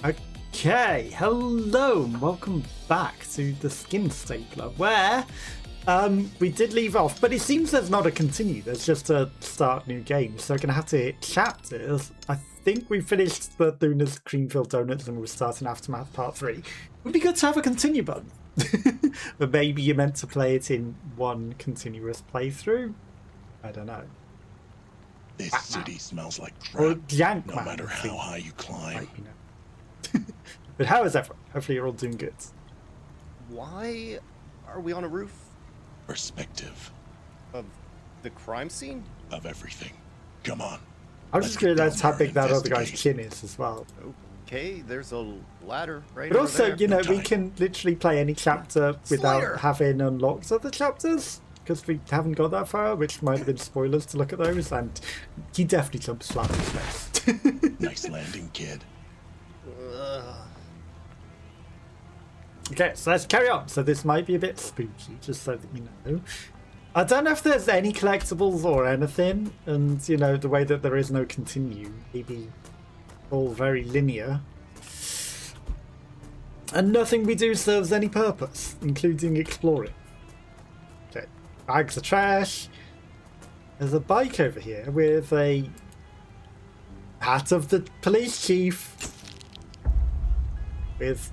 Okay, hello and welcome back to the Skin Stapler, where we did leave off, but it seems there's not a continue, there's just a start new game, so we're going to have to hit chapters. I think we finished the Luna's Creamfield Donuts and we're starting Aftermath Part 3. It would be good to have a continue button, but maybe you're meant to play it in one continuous playthrough? I don't know. This city smells like crap, no matter how high you climb. But how is everyone? Hopefully you're all doing good. Why are we on a roof? Perspective. Of the crime scene? Of everything. Come on. I just realised how big that other guy's chin is as well. Okay, there's a ladder right But also, there. you know, we can literally play any chapter without having unlocked other chapters. Because we haven't got that far, which might have been spoilers to look at those. And he definitely jumps flat in his face. Nice landing, kid. Okay, so let's carry on. So this might be a bit spooky, just so that you know. I don't know if there's any collectibles or anything, and you know, the way that there is no continue, maybe all very linear. And nothing we do serves any purpose, including exploring. Okay, bags of trash. There's a bike over here with a hat of the police chief with,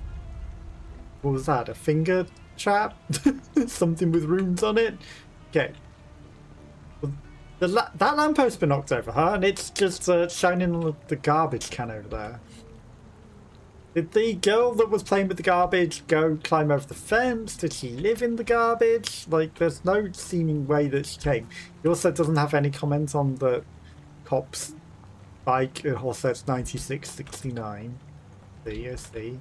what was that, a finger trap? Something with runes on it? Okay. Well, that lampost's been knocked over, huh? And it's just shining on the garbage can over there. Did the girl that was playing with the garbage go climb over the fence? Did she live in the garbage? Like, there's no seeming way that she came. He also doesn't have any comment on the cop's bike. It also says 9669. See.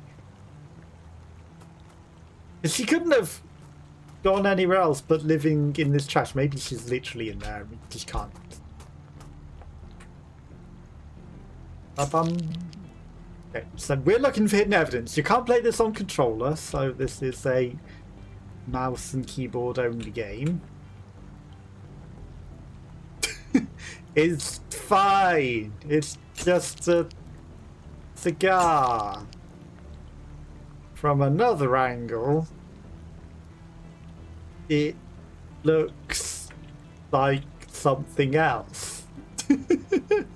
She couldn't have gone anywhere else but living in this trash. Maybe she's literally in there. We just can't. Okay, so we're looking for hidden evidence. You can't play this on controller, so this is a mouse and keyboard only game. It's fine. It's just a cigar. From another angle, it looks like something else. The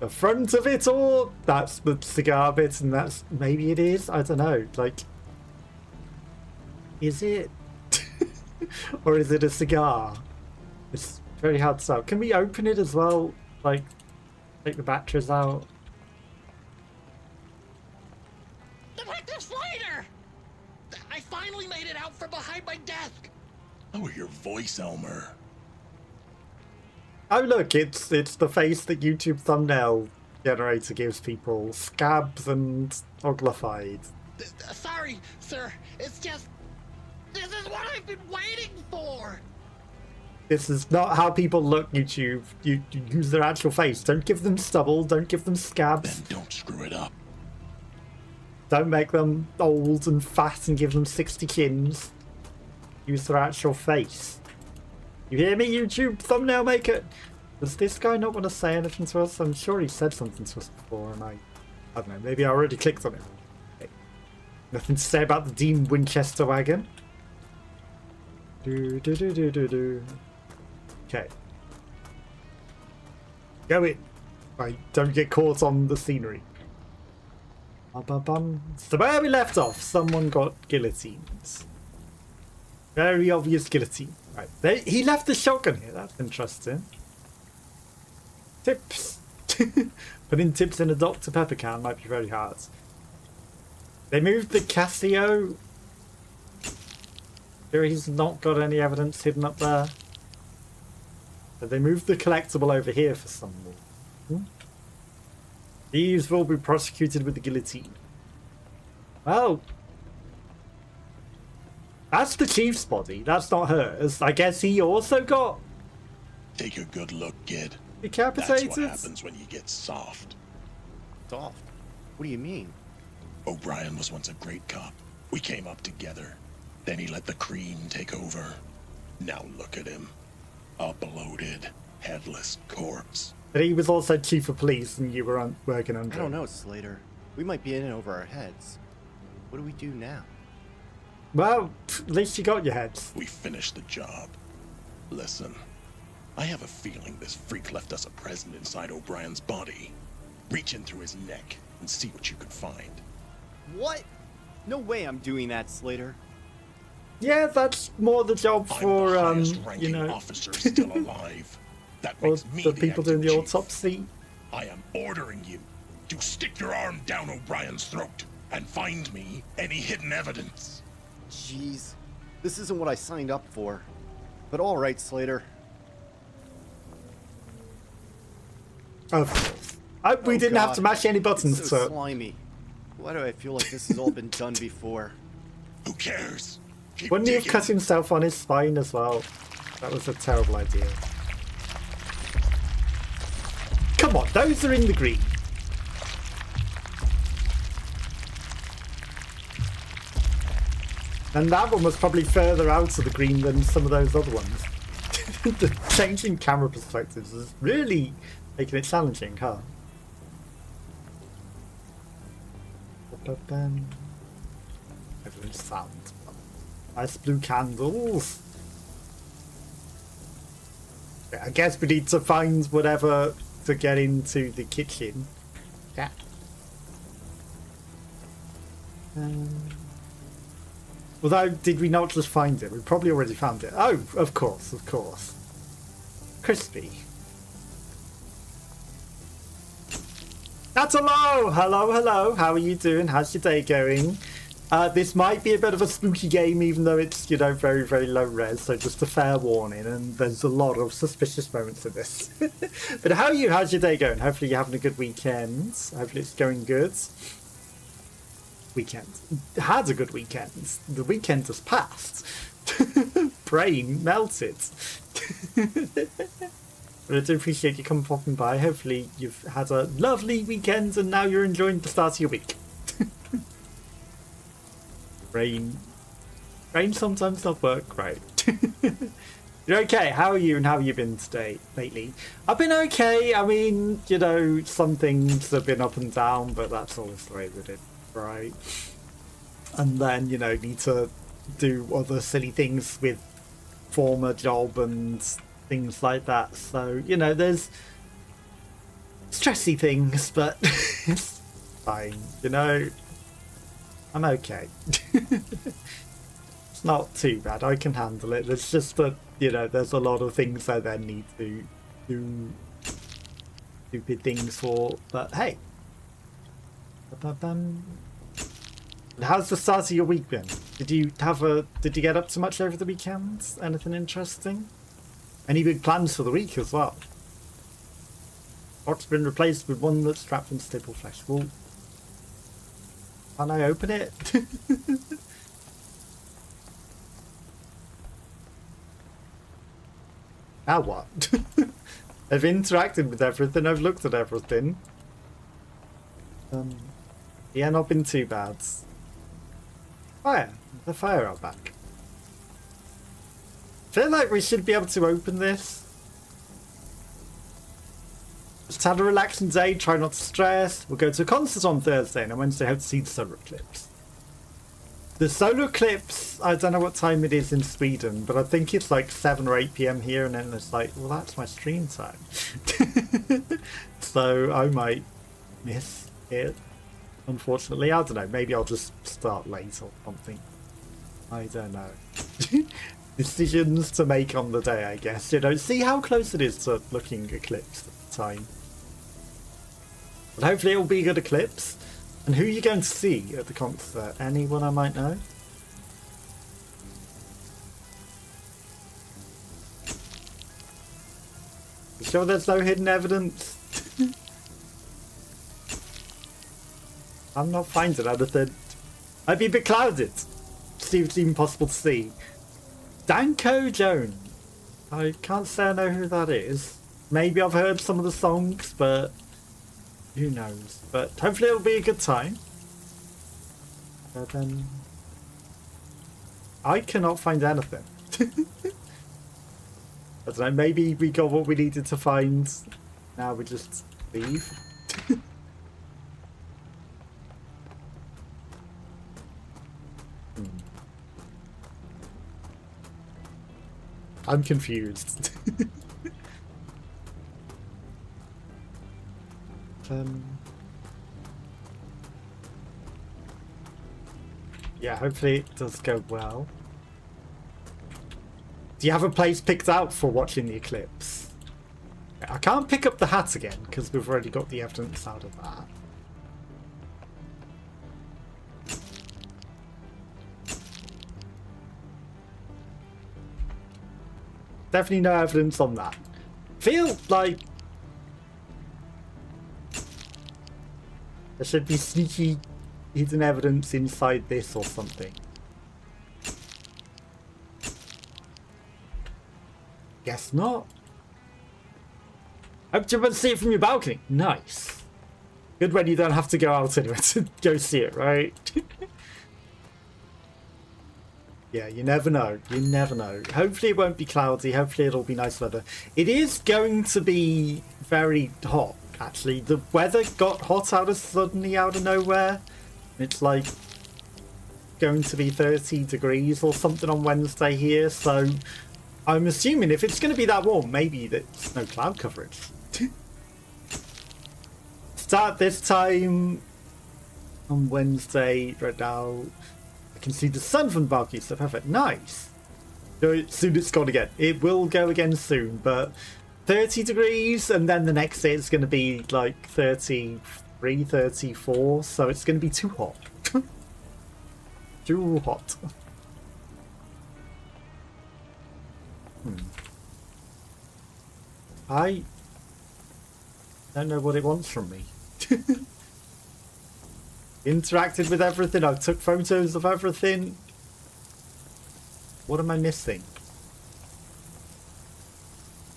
front of it, or that's the cigar bit, and that's maybe it is. I don't know. Like, is it, or is it a cigar? It's very hard to tell. Can we open it as well? Like, take the batteries out. I finally made it out from behind my desk. Oh, your voice, Elmer. Oh look, it's the face that YouTube thumbnail generator gives people. Scabs and oglified. Sorry, sir. It's just... this is what I've been waiting for. This is not how people look, YouTube. You use their actual face. Don't give them stubble. Don't give them scabs. Then don't screw it up. Don't make them old and fat and give them 60 chins. Use their actual face. You hear me, YouTube thumbnail maker? Does this guy not want to say anything to us? I'm sure he said something to us before, and I don't know, maybe I already clicked on it. Okay. Nothing to say about the Dean Winchester wagon. Do. Okay. Go in. Right, don't get caught on the scenery. So where we left off, someone got guillotines. Very obvious guillotine. Right, he left the shotgun here. That's interesting. Tips. Putting tips in a Dr. Pepper can might be very hard. They moved the Casio. Sure, he's not got any evidence hidden up there. But they moved the collectible over here for some reason. Thieves will be prosecuted with the guillotine. Well, that's the chief's body. That's not hers. I guess he also got... Take a good look, kid. Decapitated? That's what happens when you get soft. Soft? What do you mean? O'Brien was once a great cop. We came up together. Then he let the cream take over. Now look at him. A bloated, headless corpse. But he was also chief of police and you were working under I don't know, Slater. We might be in over our heads. What do we do now? Well, at least you got your heads. We finished the job. Listen, I have a feeling this freak left us a present inside O'Brien's body. Reach in through his neck and see what you can find. What? No way I'm doing that, Slater. Yeah, that's more the job for, I'm the you highest-ranking know, officer still alive. That or makes me the people doing the acting autopsy. chief. I am ordering you to stick your arm down O'Brien's throat and find me any hidden evidence. Jeez. This isn't what I signed up for. But alright, Slater. Of course. We didn't have to mash any buttons, It's so so... slimy. Why do I feel like this has all been done before? Who cares? Keep Wouldn't he have digging. cut himself on his spine as well? That was a terrible idea. Come on, those are in the green. And that one was probably further out of the green than some of those other ones. The changing camera perspectives is really making it challenging, huh? Everyone's sound. Nice blue candles. Yeah, I guess we need to find whatever to get into the kitchen. Yeah. Although, did we not just find it? We probably already found it. Oh, of course, of course. Crispy. That's hello! Hello, hello. How are you doing? How's your day going? This might be a bit of a spooky game, even though it's, you know, very, very low res, so just a fair warning, and there's a lot of suspicious moments in this. But how are you? How's your day going? Hopefully you're having a good weekend. Hopefully it's going good. Weekend. Had a good weekend. The weekend has passed. Brain melted. But I do appreciate you coming popping by. Hopefully you've had a lovely weekend and now you're enjoying the start of your week. Brain sometimes not work right. You're okay. How are you and how have you been today, lately? I've been okay. I mean, you know, some things have been up and down, but that's always the way with it, right? And then, you know, need to do other silly things with former job and things like that. So, you know, there's stressy things, but it's fine, you know. I'm okay. It's not too bad. I can handle it. It's just that, you know, there's a lot of things I then need to do stupid things for. But hey. How's the start of your week been? Did you get up to much over the weekend? Anything interesting? Any big plans for the week as well? Box been replaced with one that's trapped in staple flesh. Well, can I open it? Now what? I've interacted with everything, I've looked at everything. Yeah, not been too bad. Fire! The fire out back. Feel like we should be able to open this. Just had a relaxing day, try not to stress. We'll go to a concert on Thursday and on Wednesday hope to see the solar eclipse. The solar eclipse, I don't know what time it is in Sweden, but I think it's like 7 or 8 PM here, and then it's like, well, that's my stream time. So I might miss it, unfortunately. I don't know, maybe I'll just start late or something. I don't know. Decisions to make on the day, I guess. You know, see how close it is to looking eclipsed at the time. But hopefully it will be a good eclipse. And who are you going to see at the concert? Anyone I might know? You sure there's no hidden evidence? I'm not finding anything. I'd be a bit clouded. See if it's even possible to see. Danko Jones. I can't say I know who that is. Maybe I've heard some of the songs, but who knows. But hopefully it'll be a good time. But then I cannot find anything. I don't know, maybe we got what we needed to find. Now we just leave. I'm confused. Yeah, hopefully it does go well. Do you have a place picked out for watching the eclipse? I can't pick up the hat again because we've already got the evidence out of that. Definitely no evidence on that. Feel like there should be sneaky hidden evidence inside this or something. Guess not. Hope to see it from your balcony. Nice. Good when you don't have to go out anywhere to go see it, right? Yeah, you never know. You never know. Hopefully it won't be cloudy. Hopefully it'll be nice weather. It is going to be very hot, actually. The weather got hot suddenly out of nowhere. It's like going to be 30 degrees or something on Wednesday here. So I'm assuming if it's going to be that warm, maybe there's no cloud coverage. Start this time on Wednesday right now. I can see the sun from the balcony, so perfect. Nice. So soon it's gone again. It will go again soon, but 30 degrees, and then the next day it's going to be like 33, 34, so it's going to be too hot. Too hot. I don't know what it wants from me. Interacted with everything. I took photos of everything. What am I missing?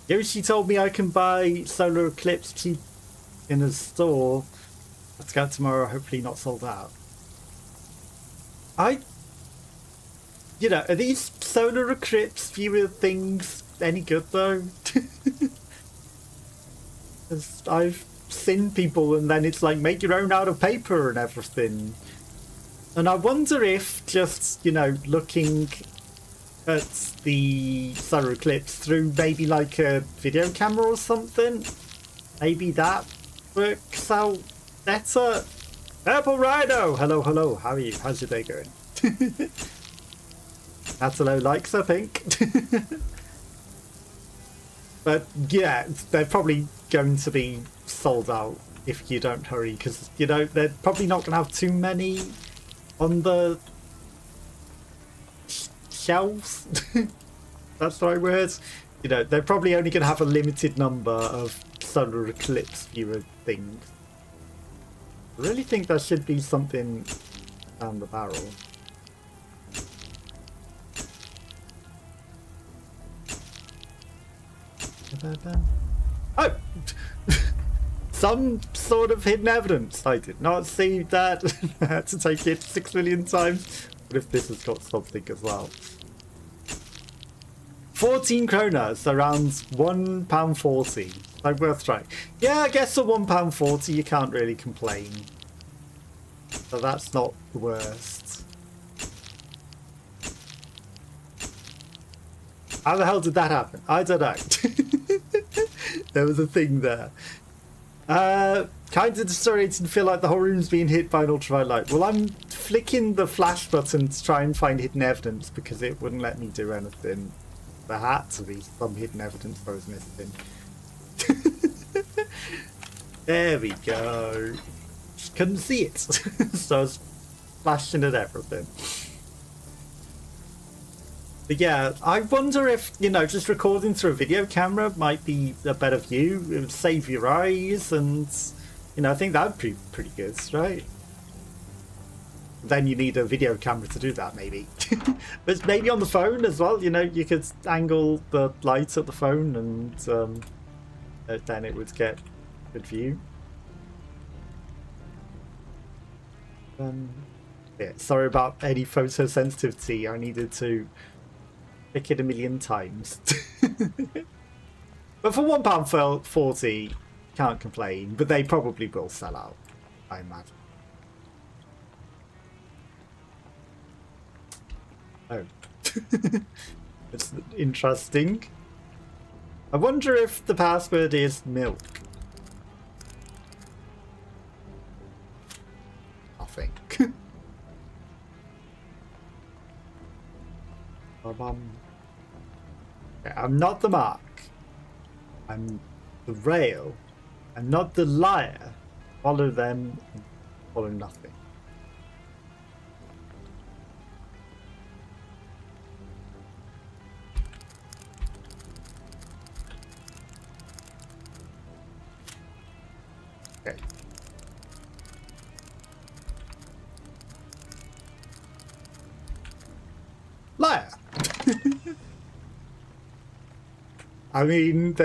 Yoshi told me I can buy solar eclipse cheap in a store. Let's go tomorrow. Hopefully not sold out. You know, are these solar eclipse viewer things any good though? I've seen people and then it's like make your own out of paper and everything. And I wonder if just, you know, looking at the solar eclipse through maybe like a video camera or something, maybe that works out better. Purple Rhino! Hello, hello. How are you? How's your day going? That's a low likes, I think. But yeah, they're probably going to be sold out if you don't hurry, because, you know, they're probably not going to have too many on the shelves. That's the right word. You know, they're probably only going to have a limited number of solar eclipse viewer things. I really think there should be something down the barrel. Oh! Some sort of hidden evidence. I did not see that. I had to take it 6 million times. What if this has got something as well? 14 kroner, around £1.40. Like worth trying. Yeah, I guess for £1.40 you can't really complain. So that's not the worst. How the hell did that happen? I don't know. There was a thing there. Kind of disoriented, feel like the whole room's being hit by an ultraviolet light. Well, I'm flicking the flash button to try and find hidden evidence because it wouldn't let me do anything. There had to be some hidden evidence I was missing. There we go. Just couldn't see it. So I was flashing at everything. But yeah, I wonder if, you know, just recording through a video camera might be a better view. It would save your eyes and, you know, I think that would be pretty good, right? Then you need a video camera to do that, maybe. But maybe on the phone as well, you know, you could angle the light at the phone and then it would get a good view. Yeah, sorry about any photosensitivity. I needed to pick it a million times. But for £1.40, can't complain. But they probably will sell out, I imagine. Oh. It's interesting. I wonder if the password is milk. I think. Okay, I'm not the mark. I'm the rail. I'm not the liar. Follow them, follow nothing. Okay. Liar. I mean,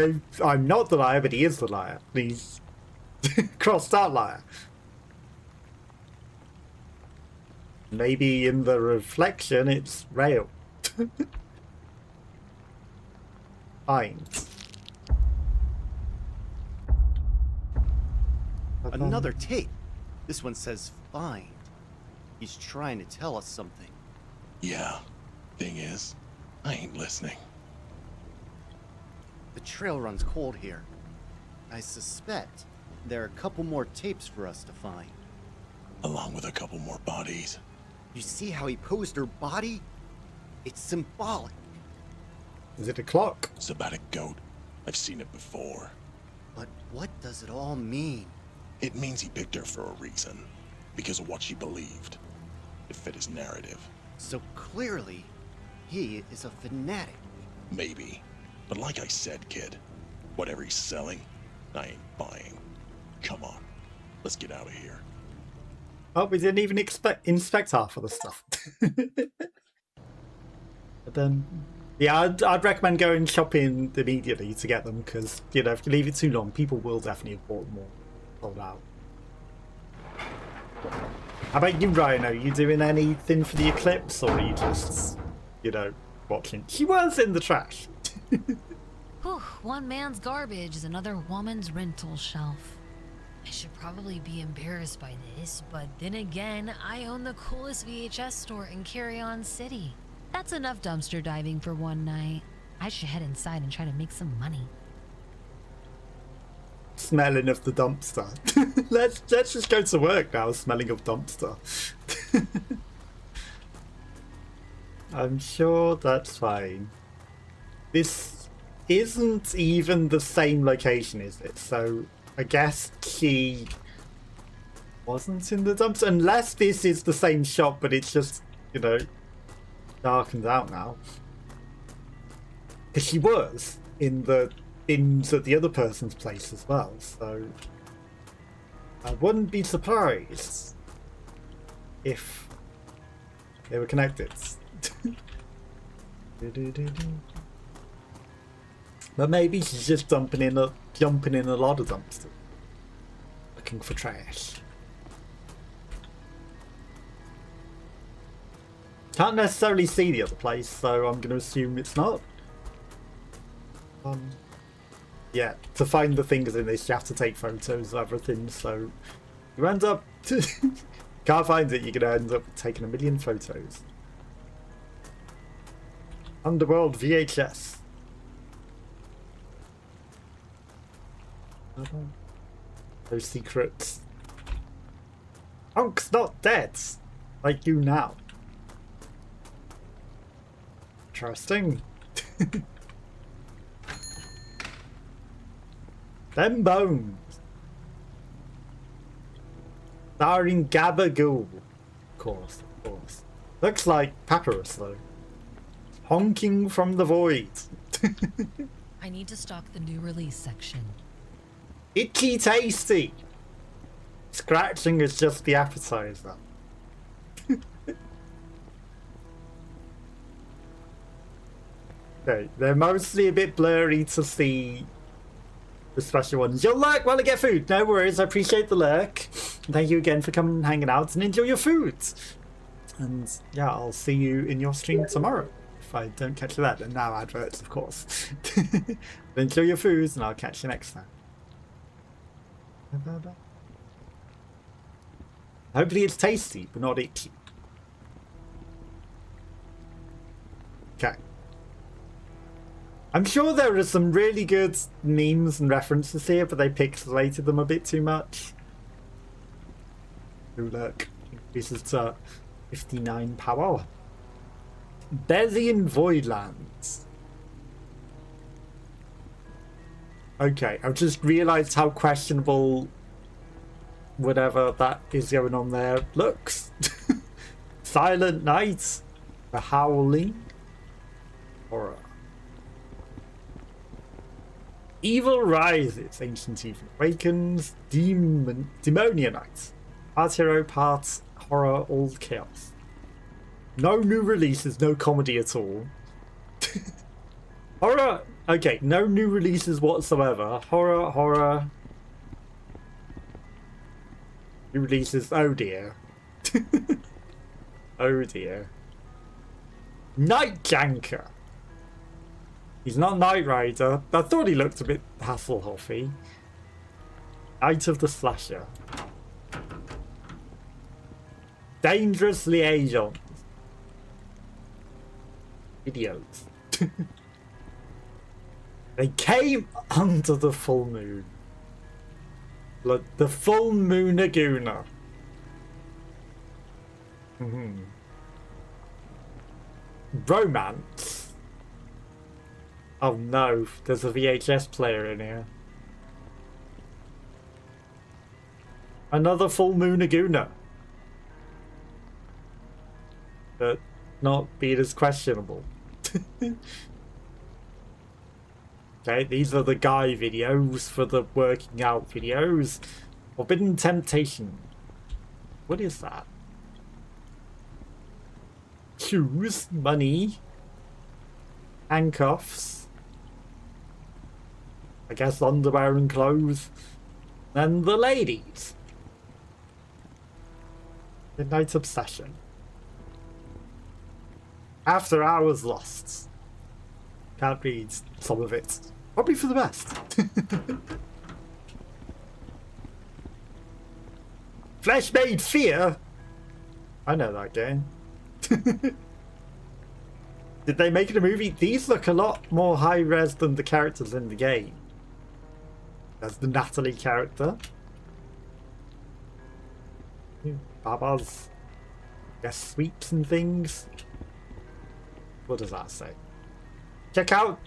I'm not the liar, but he is the liar. He's crossed out liar. Maybe in the reflection it's rail. Fine. Another tape. This one says find. He's trying to tell us something. Yeah. Thing is, I ain't listening. The trail runs cold here. I suspect there are a couple more tapes for us to find. Along with a couple more bodies. You see how he posed her body? It's symbolic. Is it a clock? It's about a goat. I've seen it before. But what does it all mean? It means he picked her for a reason. Because of what she believed. It fit his narrative. So clearly, he is a fanatic. Maybe. But like I said, kid, whatever he's selling, I ain't buying. Come on. Let's get out of here. Oh, we didn't even inspect half of the stuff. But then, yeah, I'd recommend going shopping immediately to get them, because, you know, if you leave it too long, people will definitely have bought more. Sold out. How about you, Ryan? Are you doing anything for the eclipse, or are you just, you know, watching? She was in the trash. Whew, one man's garbage is another woman's rental shelf. I should probably be embarrassed by this, but then again, I own the coolest VHS store in Kerrion City. That's enough dumpster diving for one night. I should head inside and try to make some money. Smelling of the dumpster. let's just go to work now, smelling of dumpster. I'm sure that's fine. This isn't even the same location, is it? So I guess she wasn't in the dumpster, unless this is the same shop, but it's just, you know, darkened out now. Because she was in the bins at the other person's place as well, so I wouldn't be surprised if they were connected. But maybe she's just jumping in a lot of dumpsters, looking for trash. Can't necessarily see the other place, so I'm going to assume it's not. Yeah, to find the things in this, you have to take photos of everything, so you end up... can't find it, you're going to end up taking 1 million photos. Underworld VHS. Those secrets. Hunk's not dead, like you now. Interesting. Them bones. Starring Gabagool. Of course, of course. Looks like Papyrus though. Honking from the void. I need to stock the new release section. Itchy tasty. Scratching is just the appetizer. Okay, they're mostly a bit blurry to see the special ones. You'll lurk while I get food. No worries, I appreciate the lurk. Thank you again for coming and hanging out and enjoy your food. And yeah, I'll see you in your stream tomorrow. If I don't catch you there, then now adverts, of course. But enjoy your foods and I'll catch you next time. Hopefully it's tasty, but not itchy. Okay. I'm sure there are some really good memes and references here, but they pixelated them a bit too much. Oh look, increases to 59 power. Bezian Voidlands. Okay, I've just realised how questionable whatever that is going on there looks. Silent Night, The Howling, Horror. Evil Rises, Ancient Evil Awakens, Demonia Night, Part Hero, Part Horror, Old Chaos. No new releases, no comedy at all. Horror, okay, no new releases whatsoever. Horror. New releases, oh dear. Oh dear. Night Janker. He's not Knight Rider. I thought he looked a bit Hasselhoffy. Night of the Slasher. Dangerous Liaisons. Videos. They came under the full moon. Look, the full moon Laguna. Romance. Oh no, there's a VHS player in here. Another full moon Laguna. But not being as questionable. Okay, these are the guy videos for the working out videos. Forbidden Temptation. What is that? Shoes, money, handcuffs. I guess underwear and clothes. And the ladies. Midnight Obsession. After Hours Lost. Can't read some of it. Probably for the best. Flesh Made Fear? I know that game. Did they make it a movie? These look a lot more high-res than the characters in the game. There's the Natalie character. Baba's, I guess, sweeps and things. What does that say? Check out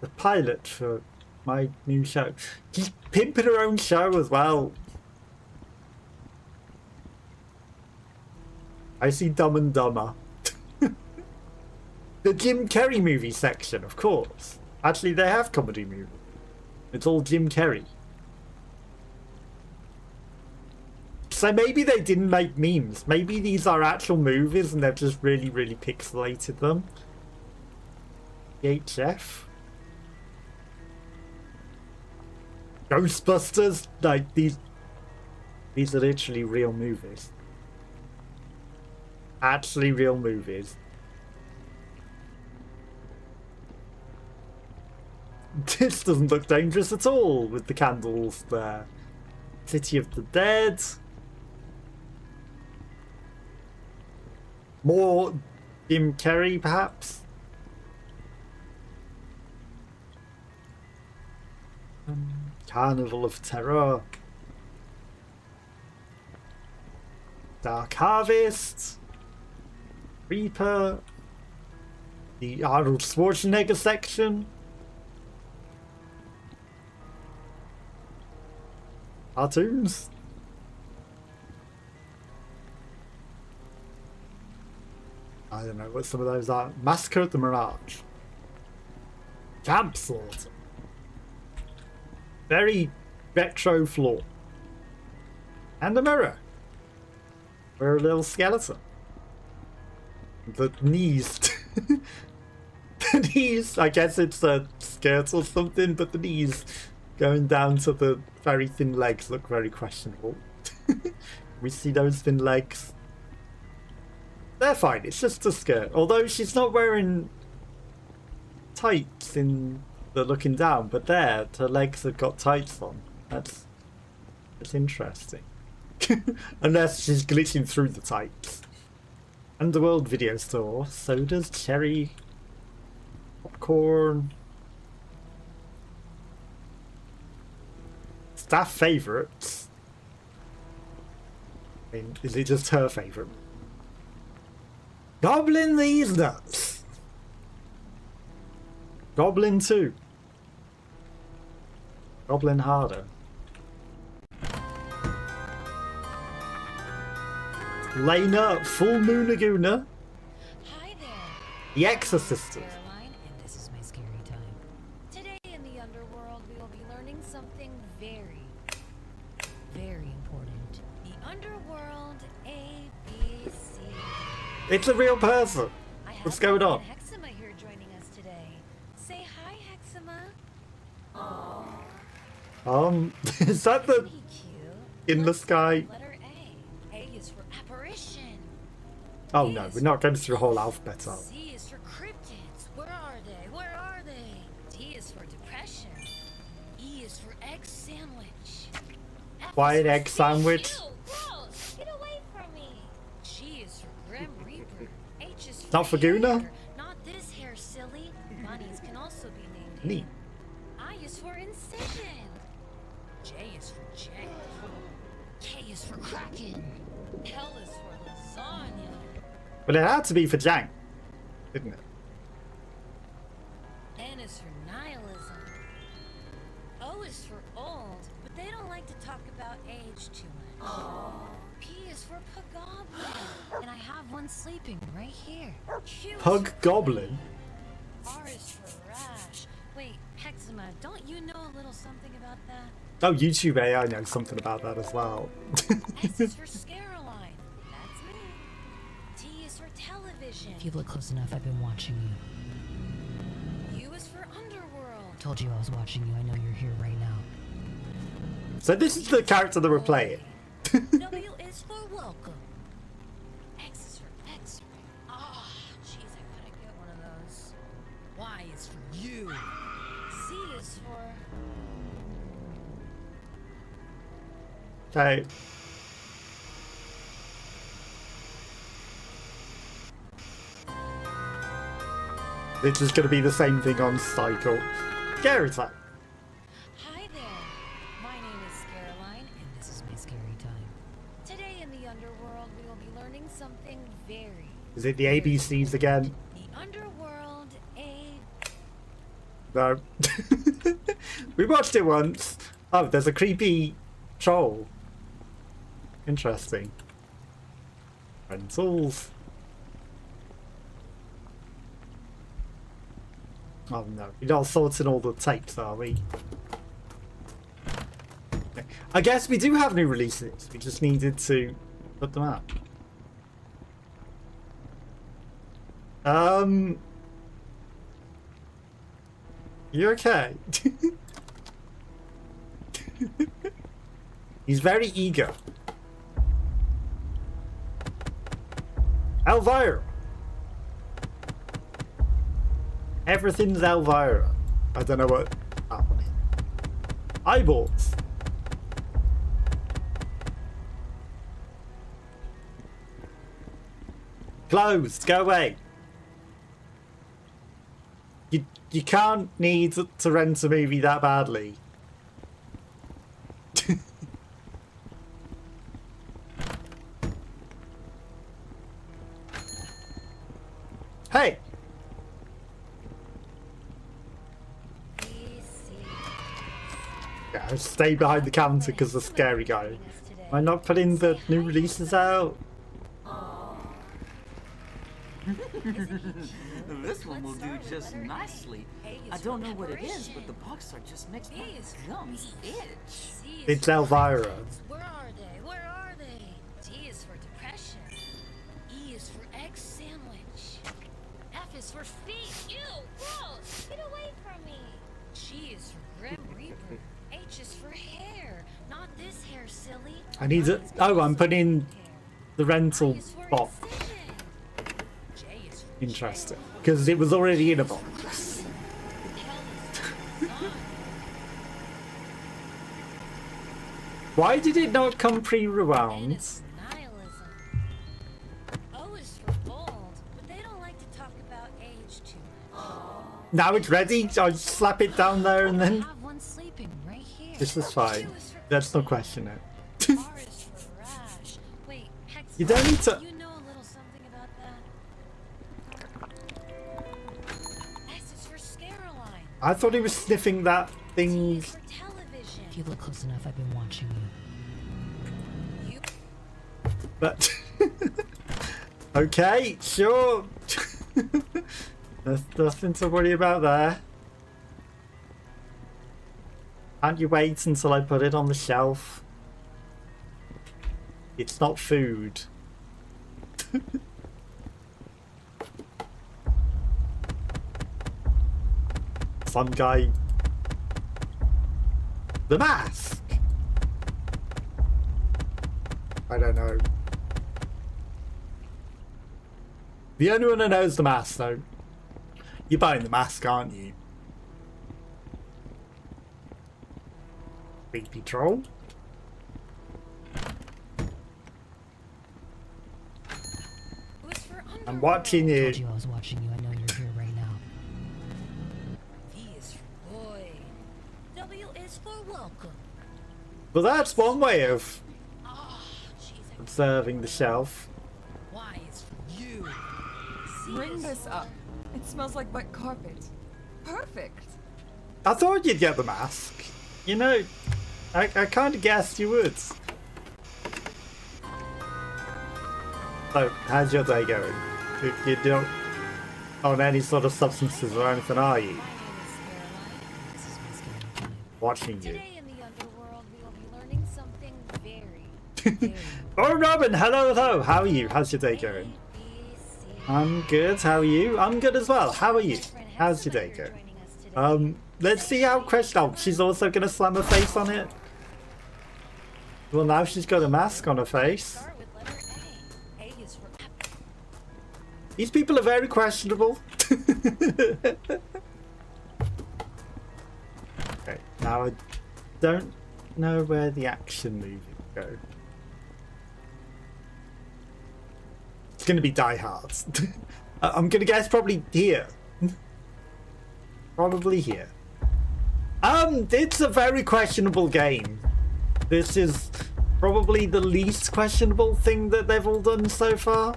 the pilot for my new show. She's pimping her own show as well. I see Dumb and Dumber. The Jim Carrey movie section, of course. Actually, they have comedy movies. It's all Jim Carrey. So maybe they didn't make memes. Maybe these are actual movies and they've just really, really pixelated them. VHF. Ghostbusters. Like, these are literally real movies. Actually real movies. This doesn't look dangerous at all with the candles there. City of the Dead. More Jim Carrey, perhaps? Carnival of Terror. Dark Harvest. Reaper. The Arnold Schwarzenegger section. Cartoons. I don't know what some of those are. Massacre at the Mirage. Camp Slaughter. Very retro floor. And the mirror. We're a little skeleton. The knees. The knees, I guess it's a skirt or something, but the knees going down to the very thin legs look very questionable. We see those thin legs. They're fine, it's just a skirt. Although she's not wearing tights in the looking down, but there, her legs have got tights on. That's interesting. Unless she's glitching through the tights. Underworld video store. Sodas, cherry, popcorn, staff favourites. I mean, is it just her favourite? Goblin these nuts. Goblin 2. Goblin harder. Lena, Full Moon Laguna. Hi there. The Exorcist. Caroline, and this is my scary time. Today in the Underworld, we will be learning something very, very important. The Underworld ABC. It's a real person. I have What's going on? Hexama here joining us today. Say hi, Hexama. Is that the Isn't he cute? in the Let's sky? start with letter A. A is for apparition. Oh no, we're not going through the whole alphabet. Are we? C is for cryptids. Where are they? Where are they? D is for depression. E is for egg sandwich. F Why is an for egg fish. sandwich? Ew, gross. Get away from me. G is for Grim Reaper. H is for Not for Guna? hair. Not this hair, silly. Bunnies can also be named Neat. hair. I is for incision. J is for J. K is for Kraken. L is for lasagna. But it had to be for Jank, didn't it? N is for nihilism. O is for old, but they don't like to talk about age too much. P is for Pugoblin, and I have one sleeping right here. Q is Pug for Goblin. R is for rash. Wait, Hexama, don't you know a little something about that? Oh, YouTube AI knows something about that as well. S is for Scaroline. That's me. T is for television. If you look close enough, I've been watching you. U is for Underworld. Told you I was watching you. I know you're here right now. So this is the character that we're playing. W is for welcome. X is for X-ray. Ah, jeez, I gotta get one of those. Y is for you. Z is for... Okay. This is going to be the same thing on cycle. Scary time. Hi there. My name is Caroline, and this is my scary time. Today in the Underworld, we will be learning something very... Is it the ABCs again? The Underworld No. We watched it once. Oh, there's a creepy troll. Interesting. Rentals. Oh no, we're not sorting all the tapes, are we? Okay. I guess we do have new releases. We just needed to put them out. You okay? He's very eager. Elvira! Everything's Elvira. I don't know what that one is. Eyeballs. Closed. Go away. You can't need to rent a movie that badly. Hey! Yeah, stay behind the counter because the scary guy. Am I not putting the new releases out? This one will do just nicely. I don't know what it is, but the box art just makes my gums itch. It's Elvira. Where are they? Where are they? D is for depression. E is for egg sandwich. F is for feet. Ew, gross. Get away from me. G is for Grim Reaper. H is for hair. Not this hair, silly. I need to. Oh, I'm putting the rental box. Interesting. Because it was already in a box. Why did it not come pre-rewound? Nihilism. O is for bold, but they don't like to talk about age too much. Now it's ready. I slap it down there and I then. have one sleeping right here. This is fine. Q is for Let's not question it. R is for rash. Wait, Hex, You don't need to. you know a little something about that? S is for Scaroline. I thought he was sniffing that T thing. is for television. If you look close enough, I've been watching you. But okay, sure. There's nothing to worry about there. Can't you wait until I put it on the shelf? It's not food. Some guy. The mask. I don't know. The only one who knows the mask, though. You're buying the mask, aren't you? Creepy troll. I'm watching you. I was watching you. I know you're here right now. V is for boy. W is for welcome. Well, that's one way of Oh, jeez. observing the shelf. Y is for you. Bring this up. It smells like wet carpet. Perfect. I thought you'd get the mask. You know, I kind of guessed you would. So, how's your day going? You don't on any sort of substances or anything, are you? My name is Caroline. This is Miss Caroline. Watching you. Today in the underworld, we will be learning something very Oh, Robin, hello. How are you? How's your day going? I'm good. How are you? I'm good as well. How are you? How's your day going? Let's see how question. Oh, she's also gonna slam her face on it. Well, now she's got a mask on her face. Start with letter A. A is for apple. These people are very questionable. Okay, now I don't know where the action movies go. It's gonna be Die Hard. I'm gonna guess probably here. Probably here. It's a very questionable game. This is probably the least questionable thing that they've all done so far.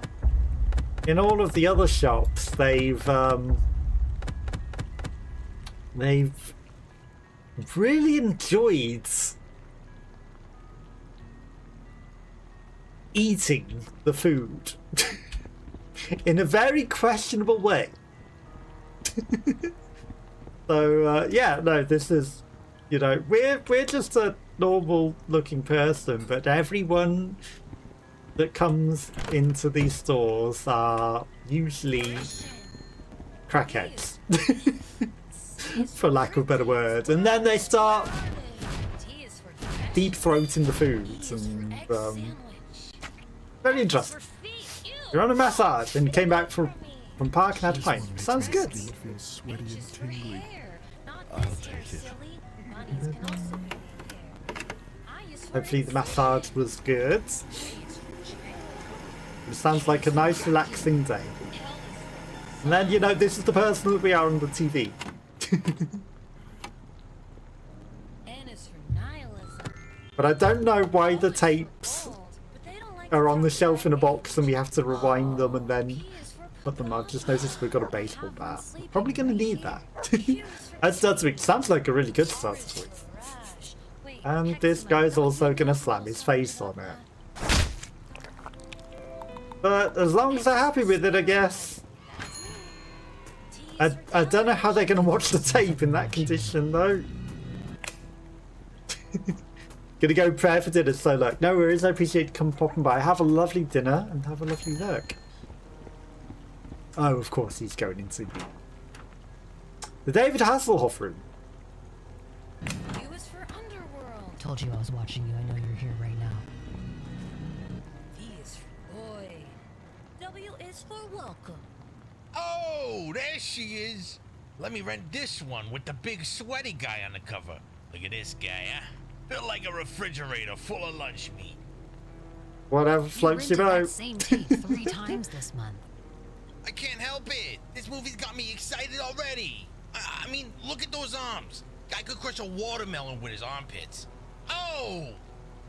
In all of the other shops, they've really enjoyed eating the food in a very questionable way. So yeah, no, this is, you know, we're just a normal looking person, but everyone that comes into these stores are usually crackheads, for lack of a better word, and then they start T is for dress. deep throating the foods, and Egg sandwich. very interesting. For feet. Ew. You're on a massage and you came back from park and had a pint. Sounds good. Feels sweaty H and is for tingly. hair. Not this hair, silly. Bunnies can also be hair. I is for Hopefully the massage was good. J is for jail. It sounds like a nice relaxing day. L is for And then, you know, this is the person that we are on the TV. N is for nihilism. But I don't know why the tapes Gold, but they don't like are to on the talk shelf in a about box and we have to rewind them and then P is for put them on. Just noticed we've got a baseball bat. Sleeping Probably going to right need here. that. Q is for That starts with, sounds like a really good start R is to for it. rash. Wait, And Hex this might guy's not also be going to able slam his to face on solve it. that. But as long as they're happy with it, I guess. T is for I don't know how they're going to watch the tape in that condition, though. Gonna go prepare for dinner, so look, no worries, I appreciate you come popping by. Have a lovely dinner and have a lovely look. Oh, of course he's going into the David Hasselhoff room. U is for underworld. Told you I was watching you. I know you're here right now. V is for boy. W is for welcome. Oh, there she is. Let me rent this one with the big sweaty guy on the cover. Look at this guy, huh? Built like a refrigerator full of lunch meat. Whatever floats your boat. Same tape 3 times this month. I can't help it. This movie's got me excited already. I mean, look at those arms. Guy could crush a watermelon with his armpits. Oh!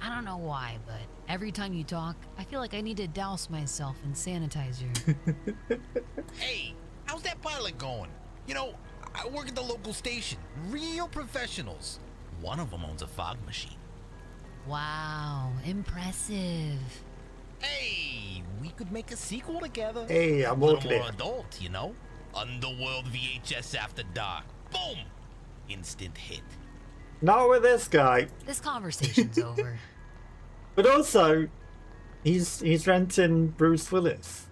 I don't know why, but every time you talk, I feel like I need to douse myself in sanitizer. Hey, how's that pilot going? You know, I work at the local station. Real professionals. One of them owns a fog machine. Wow, impressive. Hey, we could make a sequel together. Hey, I'm a little working more it. adult, you know? Underworld VHS After Dark. Boom! Instant hit. Not with this guy. This conversation's over. But also, he's renting Bruce Willis.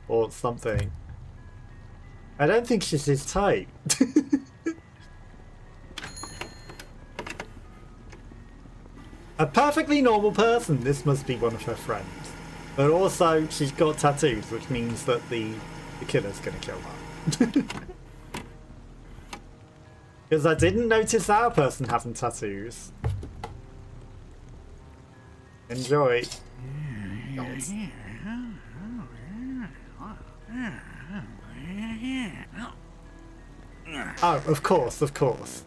Or something. I don't think she's his type. A perfectly normal person, this must be one of her friends. But also, she's got tattoos, which means that the killer's gonna kill her. Because I didn't notice our person having tattoos. Enjoy. Oh, of course, of course.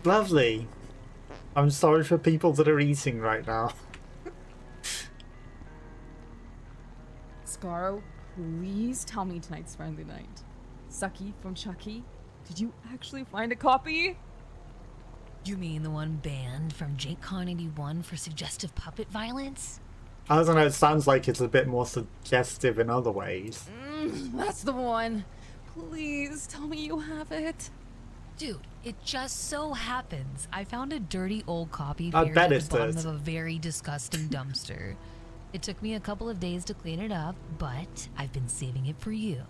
Lovely. I'm sorry for people that are eating right now. Scarro, please tell me tonight's friendly night. Sucky from Chucky, did you actually find a copy? You mean the one banned from JakeCon 81 for suggestive puppet violence? I don't know, it sounds like it's a bit more suggestive in other ways. That's the one. Please tell me you have it. Dude, it just so happens I found a dirty old copy I buried bet at it's the bottom dirt. of a very disgusting dumpster. It took me a couple of days to clean it up, but I've been saving it for you.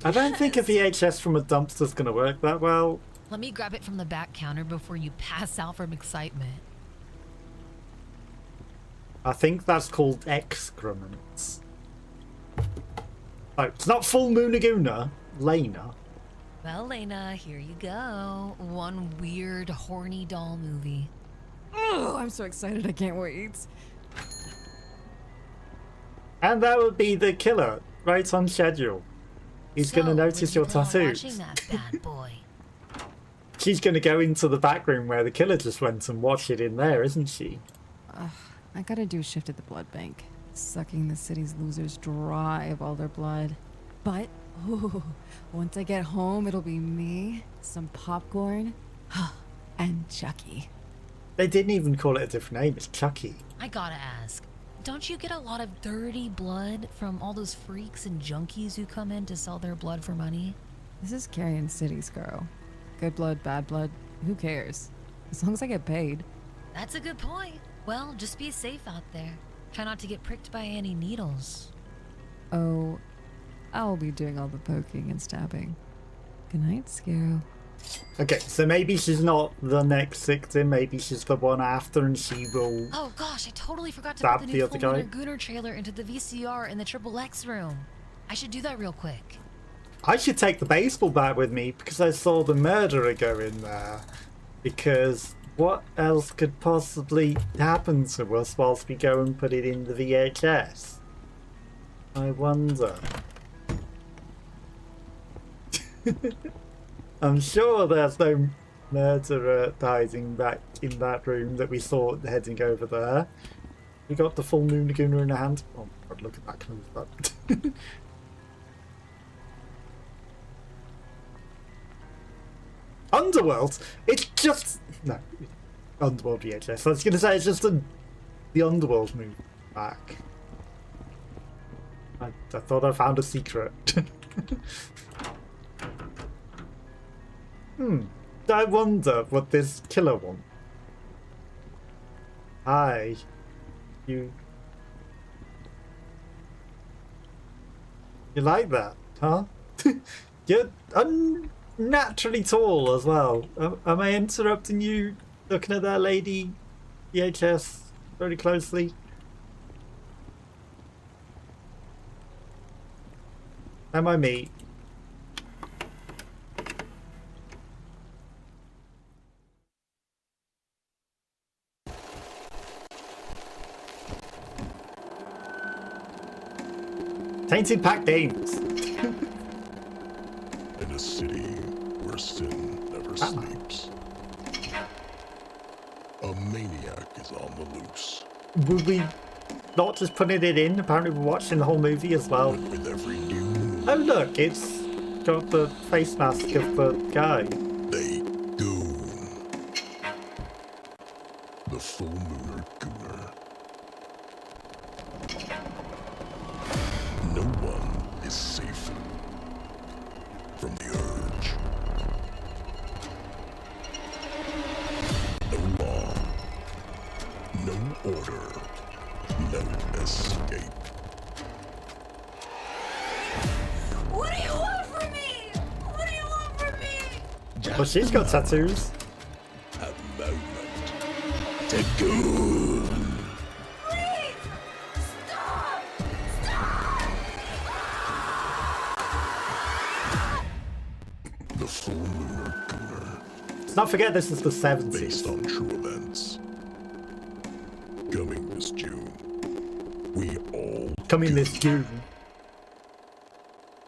I don't think a VHS from a dumpster's gonna work that well. Let me grab it from the back counter before you pass out from excitement. I think that's called excrements. Oh, it's not Full Moon Laguna, Lena. Well, Lena, here you go. One weird, horny doll movie. Oh, I'm so excited, I can't wait. And that would be the killer, right on schedule. He's gonna notice your tattoos. Watching that bad boy. She's gonna go into the back room where the killer just went and watch it in there, isn't she? I gotta do a shift at the blood bank. Sucking the city's losers dry of all their blood. But, ooh, once I get home, it'll be me, some popcorn, and Chucky. They didn't even call it a different name, it's Chucky. I gotta ask, don't you get a lot of dirty blood from all those freaks and junkies who come in to sell their blood for money? This is Kerrion City, Scarro. Good blood, bad blood, who cares? As long as I get paid. That's a good point. Well, just be safe out there. Try not to get pricked by any needles. Oh, I'll be doing all the poking and stabbing. Good night, Scarro. Okay, so maybe she's not the next victim, maybe she's the one after and she will... Oh gosh, I totally forgot to Stab put the the new other Full guy? Lunar Gooner trailer into the VCR in the Triple X room. I should do that real quick. I should take the baseball bat with me because I saw the murderer go in there. Because what else could possibly happen to us whilst we go and put it in the VHS? I wonder. I'm sure there's no murderer hiding back in that room that we saw heading over there. We got the Full Moon Laguna in our hand. Oh god, look at that close up. Underworld? It's just... No. Underworld VHS. I was going to say, it's just the Underworld movie back. I thought I found a secret. I wonder what this killer wants. Hi. You like that, huh? You're unnaturally tall as well. Am I interrupting you looking at that lady VHS very closely? Am I me? Tainted Pack Games. In a city where sin never sleeps, a maniac is on the loose. Would we not just putting it in? Apparently we're watching the whole movie as well. And with every new moon, Oh look, it's got the face mask of the guy. they goon. The full mooner gooner. No one is safe from the urge. No law, no order, no escape. What do you want from me? What do you want from me? Well, she's got tattoos. A moment to goon. Please! Stop! Stop! The full mooner gooner. Let's not forget this is the 70s. Based on true events. Coming this June, we all Coming this June.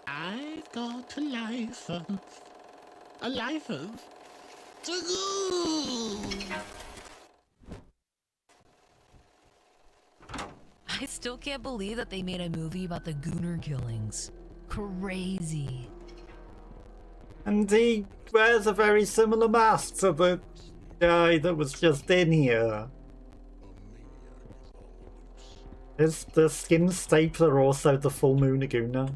I've got a life to go. I still can't believe that they made a movie about the Gooner killings. Crazy. And he wears a very similar mask to the guy that was just in here. Is the skin stapler also the full moon Aguna?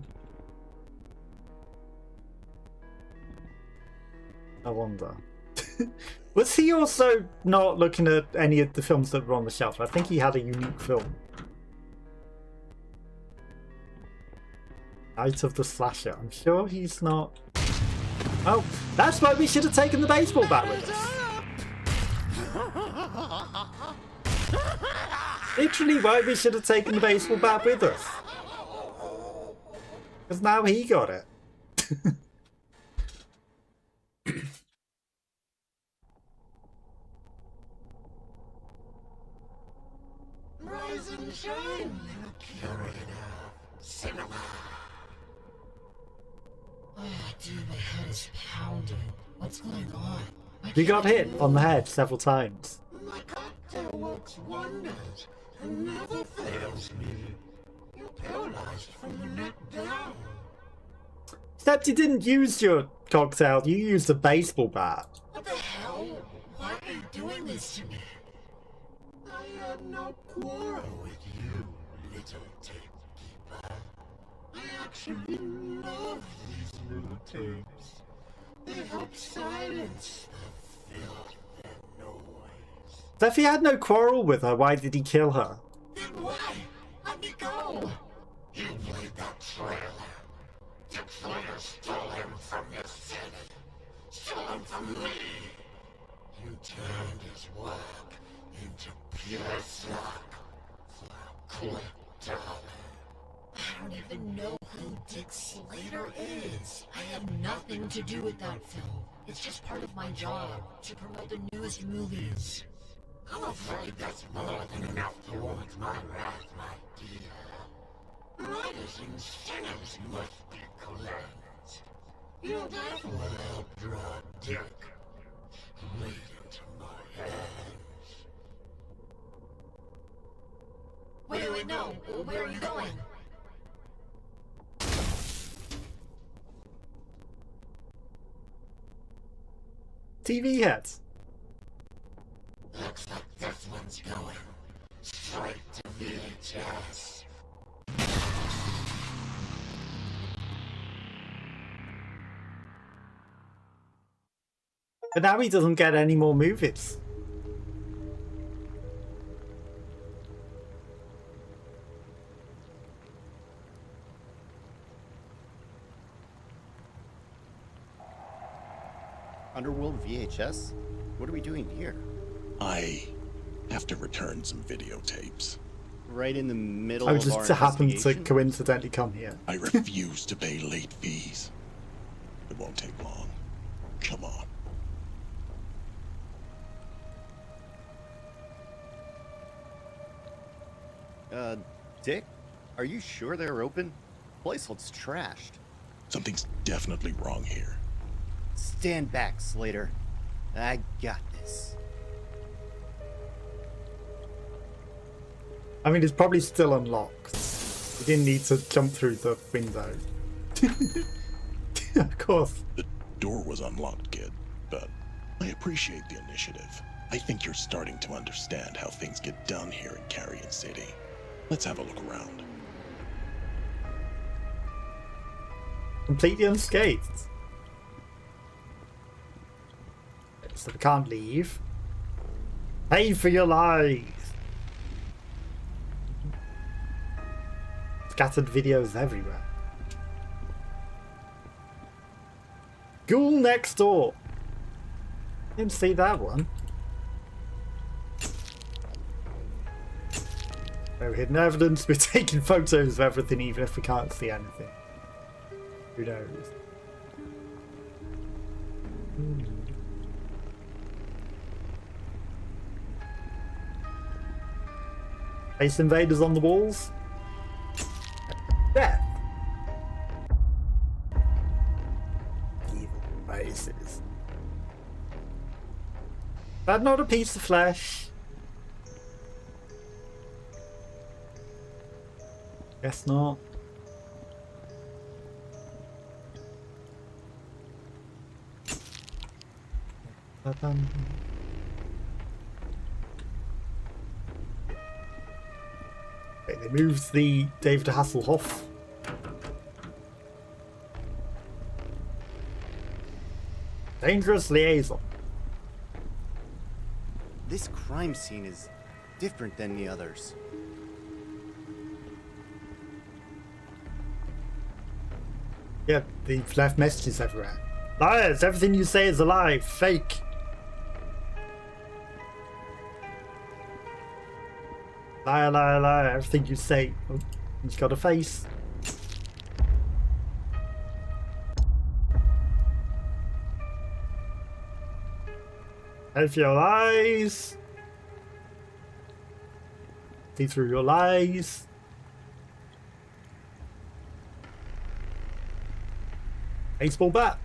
I wonder. Was he also not looking at any of the films that were on the shelf? I think he had a unique film. Night of the Slasher. I'm sure he's not. Oh, that's why we should have taken the baseball bat with us. Literally why we should have taken the baseball bat with us. Because now he got it. Rise and shine, Kerrion Cinema. Oh, dude, my head is pounding. What's going on? You got hit on the head several times. My cocktail works wonders and never fails me. You're paralyzed from the neck down. Except you didn't use your cocktail, you used a baseball bat. What the hell? Why are you doing this to me? I had no quarrel with you, little tapekeeper. I actually love these little tapes. They help silence the filth and noise. So if he had no quarrel with her, why did he kill her? Then why? Let me go! You played that trailer. The trailer stole him from the city. Stole him from me. You turned his work into pure suck for a quick dollar. I don't even know who Dick Slater is. I have nothing to do with that film. It's just part of my job, to promote the newest movies. I'm afraid that's more than enough to warrant my wrath, my dear. Writers and sinners must be cleansed. You'll definitely help draw Dick right into my hands. Wait, no. Where are you going? TV heads. Looks like this one's going straight to VHS. But now he doesn't get any more movies. Underworld VHS? What are we doing here? I have to return some videotapes. Right in the middle I of just our happened to investigation? coincidentally come here. I refuse to pay late fees. It won't take long. Come on. Dick? Are you sure they're open? place looks trashed. Something's definitely wrong here. Stand back, Slater. I got this. I mean, it's probably still unlocked. You didn't need to jump through the window. Of course. The door was unlocked, kid, but I appreciate the initiative. I think you're starting to understand how things get done here in Kerrion City. Let's have a look around. Completely unscathed. So we can't leave. Pay for your lies. Scattered videos everywhere. Ghoul next door. Didn't see that one. No hidden evidence. We're taking photos of everything even if we can't see anything. Who knows? Space invaders on the walls. Death. Evil faces. That not a piece of flesh. Guess not. Okay, they moved the David Hasselhoff. Dangerous liaison. This crime scene is different than the others. Yeah, they've left messages everywhere. Liars, everything you say is a lie, fake. Liar, liar, liar, everything you say. Oh, he's got a face. Pay for your lies. See through your lies. Baseball bat.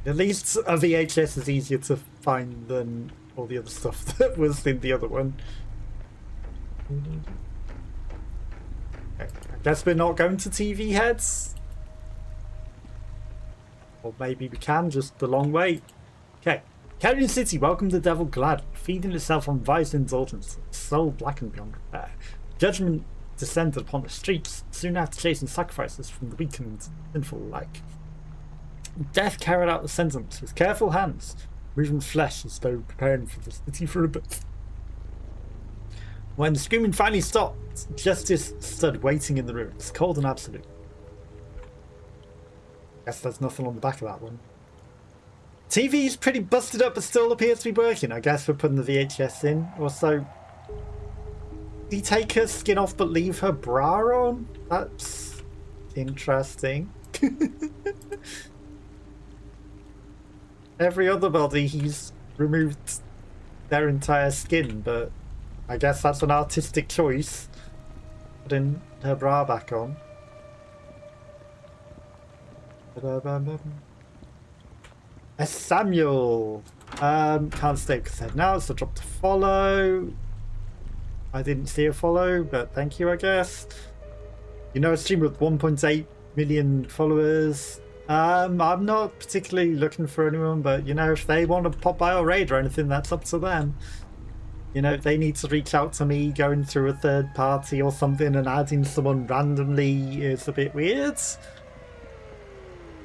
At least a VHS is easier to find than all the other stuff that was in the other one. Okay, I guess we're not going to TV heads. Or maybe we can, just the long way. Okay. Kerrion City welcomed the devil gladly, feeding itself on vice and indulgence, its soul blackened beyond repair. Judgment descended upon the streets, soon after chasing sacrifices from the weak and sinful alike. Death carried out the sentence with careful hands, moving flesh as though preparing for the city for a birth. When the screaming finally stopped, justice stood waiting in the ruins, cold and absolute. Guess there's nothing on the back of that one. TV's pretty busted up but still appears to be working. I guess we're putting the VHS in. Also, did he take her skin off but leave her bra on? That's interesting. Every other body he's removed their entire skin, but I guess that's an artistic choice. Putting her bra back on. Samuel! Can't stay because I said now, so drop to follow. I didn't see a follow, but thank you, I guess. You know, a streamer with 1.8 million followers. I'm not particularly looking for anyone, but you know, if they want to pop by or raid or anything, that's up to them. You know, they need to reach out to me going through a third party or something, and adding someone randomly is a bit weird.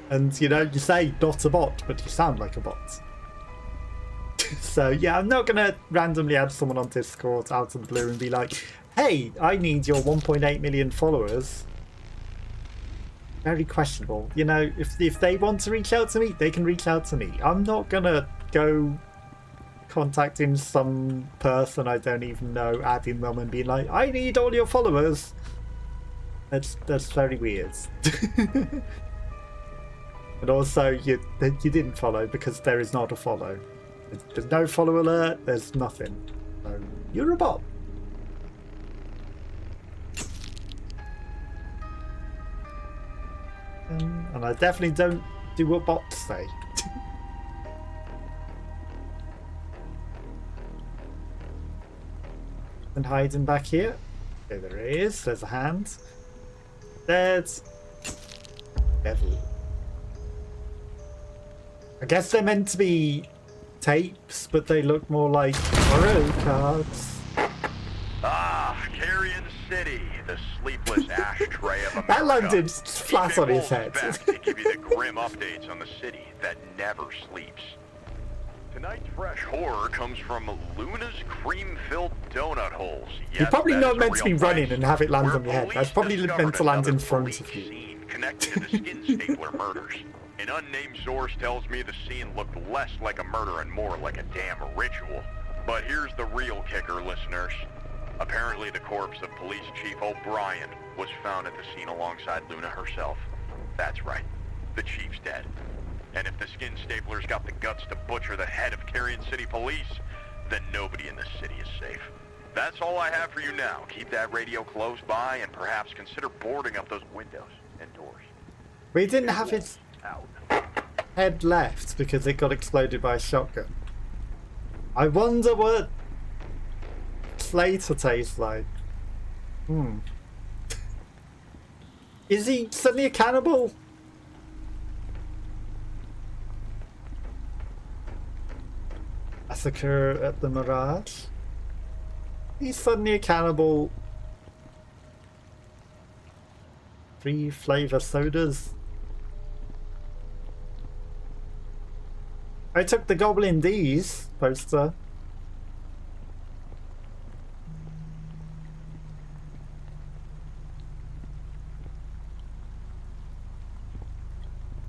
And you know, you say not a bot, but you sound like a bot. So yeah, I'm not gonna randomly add someone on Discord out of the blue and be like, hey, I need your 1.8 million followers. Very questionable. You know, if they want to reach out to me, they can reach out to me. I'm not gonna go contacting some person I don't even know, adding them and being like, I need all your followers. That's very weird. And also, you didn't follow because there is not a follow. There's no follow alert. There's nothing. So You're a bot. And I definitely don't do what bots say. And hiding back here. Okay, there he is. There's a hand. There's devil. I guess they're meant to be tapes, but they look more like tarot cards. Ah, Kerrion City, the sleepless ashtray of America. That landed flat on his head. To give you the grim updates on the city that never sleeps. Tonight's fresh horror comes from Luna's cream-filled donut holes. Yes, You're probably that not is a meant to be real running place, and have it land where on your head. police That's probably discovered meant to land in another front freak of you. scene connected to the skin stapler murders. An unnamed source tells me the scene looked less like a murder and more like a damn ritual. But here's the real kicker, listeners. Apparently the corpse of Police Chief O'Brien was found at the scene alongside Luna herself. That's right. The chief's dead. And if the skin stapler's got the guts to butcher the head of Kerrion City Police, then nobody in this city is safe. That's all I have for you now. Keep that radio close by and perhaps consider boarding up those windows and doors. We didn't have his Out. head left because it got exploded by a shotgun. I wonder what Slater tastes like. Is he suddenly a cannibal? Massacre at the Mirage? He's suddenly a cannibal. 3 flavor sodas. I took the Goblin D's poster.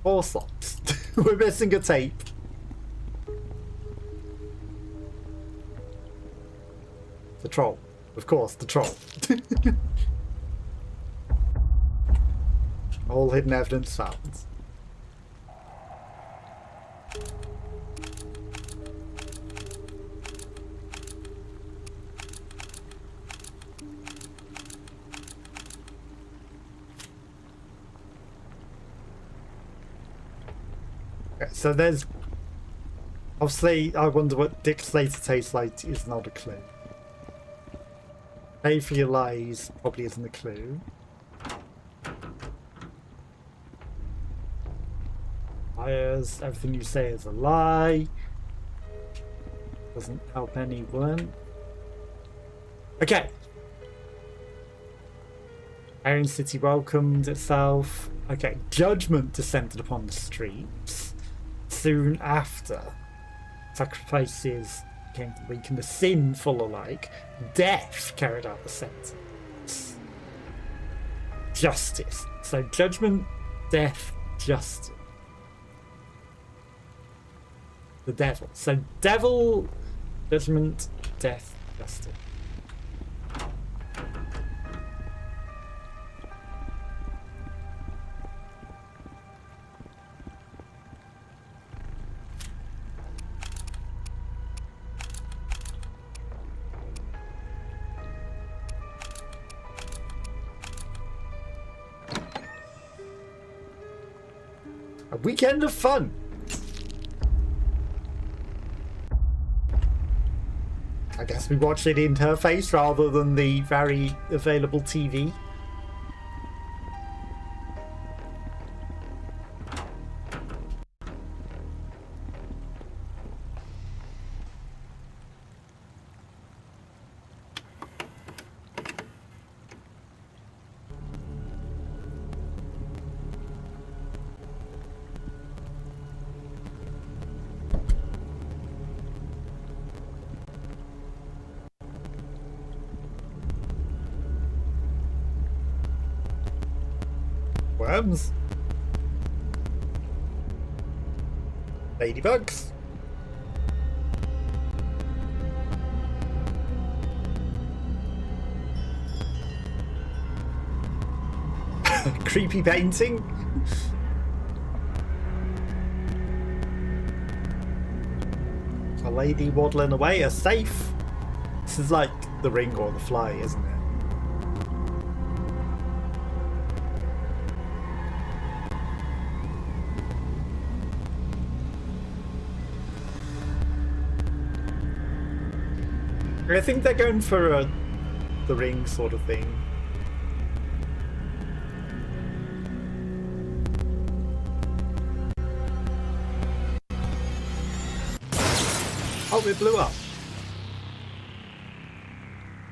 Four slots. We're missing a tape. The troll. Of course, the troll. All hidden evidence found. Okay, so there's... Obviously, I wonder what Dick Slater tastes like is not a clue. Pay for your lies probably isn't a clue. Liars, everything you say is a lie. Doesn't help anyone. Okay. Kerrion City welcomed itself. Okay, judgment descended upon the streets. Soon after, sacrifices came to weaken the sinful alike. Death carried out the sentence. Justice. So judgment, death, justice. The devil. So devil, judgment, death, justice. A weekend of fun. I guess we watched it in her face rather than the very available TV. Worms. Ladybugs. Creepy painting. A lady waddling away, a safe. This is like the Ring or the Fly, isn't it? I think they're going for the Ring sort of thing. Oh, it blew up.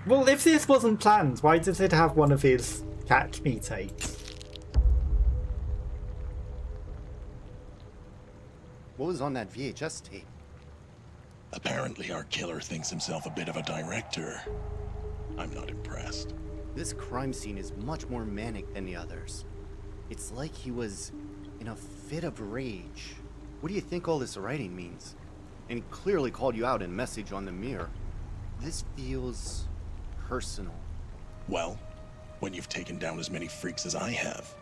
Well, if this wasn't planned, why does it have one of his catch me tapes? What was on that VHS tape? Apparently our killer thinks himself a bit of a director. I'm not impressed. This crime scene is much more manic than the others. It's like he was in a fit of rage. What do you think all this writing means? And he clearly called you out in a message on the mirror. This feels personal. Well, when you've taken down as many freaks as I have,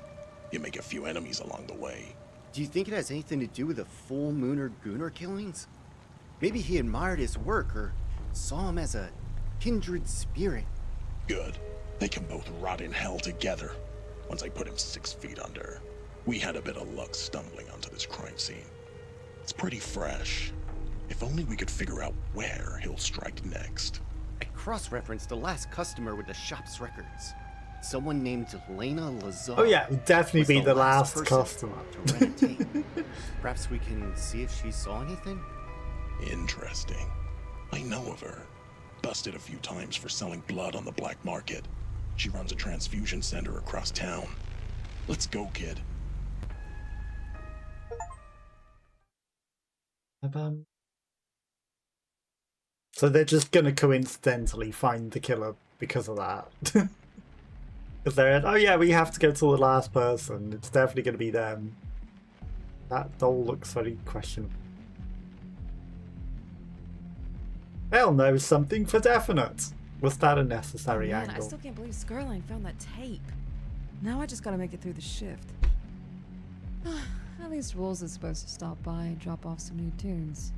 you make a few enemies along the way. Do you think it has anything to do with the full Mooner Gooner killings? Maybe he admired his work or saw him as a kindred spirit. Good. They can both rot in hell together. Once I put him 6 feet under, we had a bit of luck stumbling onto this crime scene. It's pretty fresh. If only we could figure out where he'll strike next. I cross-referenced the last customer with the shop's records. Someone named Lena Lazar. Oh yeah, it'd definitely be the last person customer. to rent a tape. Perhaps we can see if she saw anything? Interesting. I know of her. Busted a few times for selling blood on the black market. She runs a transfusion center across town. Let's go, kid. So they're just gonna coincidentally find the killer because of that. Because they're, oh yeah, we have to go to the last person. It's definitely gonna be them. That doll looks very questionable. They'll know something for definite. Was that a necessary Man, angle? I still can't believe Scarline found that tape. Now I just gotta make it through the shift. At least Wolves is supposed to stop by and drop off some new tunes.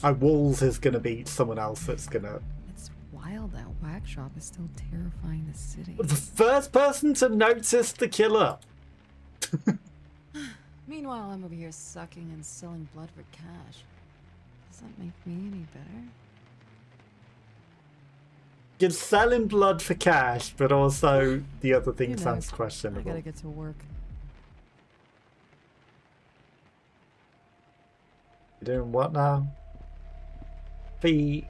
Oh, Walls is gonna be someone else that's gonna... It's wild that Wax Shop is still terrifying the city. The first person to notice the killer! Meanwhile, I'm over here sucking and selling blood for cash. Does that make me any better? You're selling blood for cash, but also the other thing Who knows? sounds I questionable. gotta get to work. You're doing what now? Okay,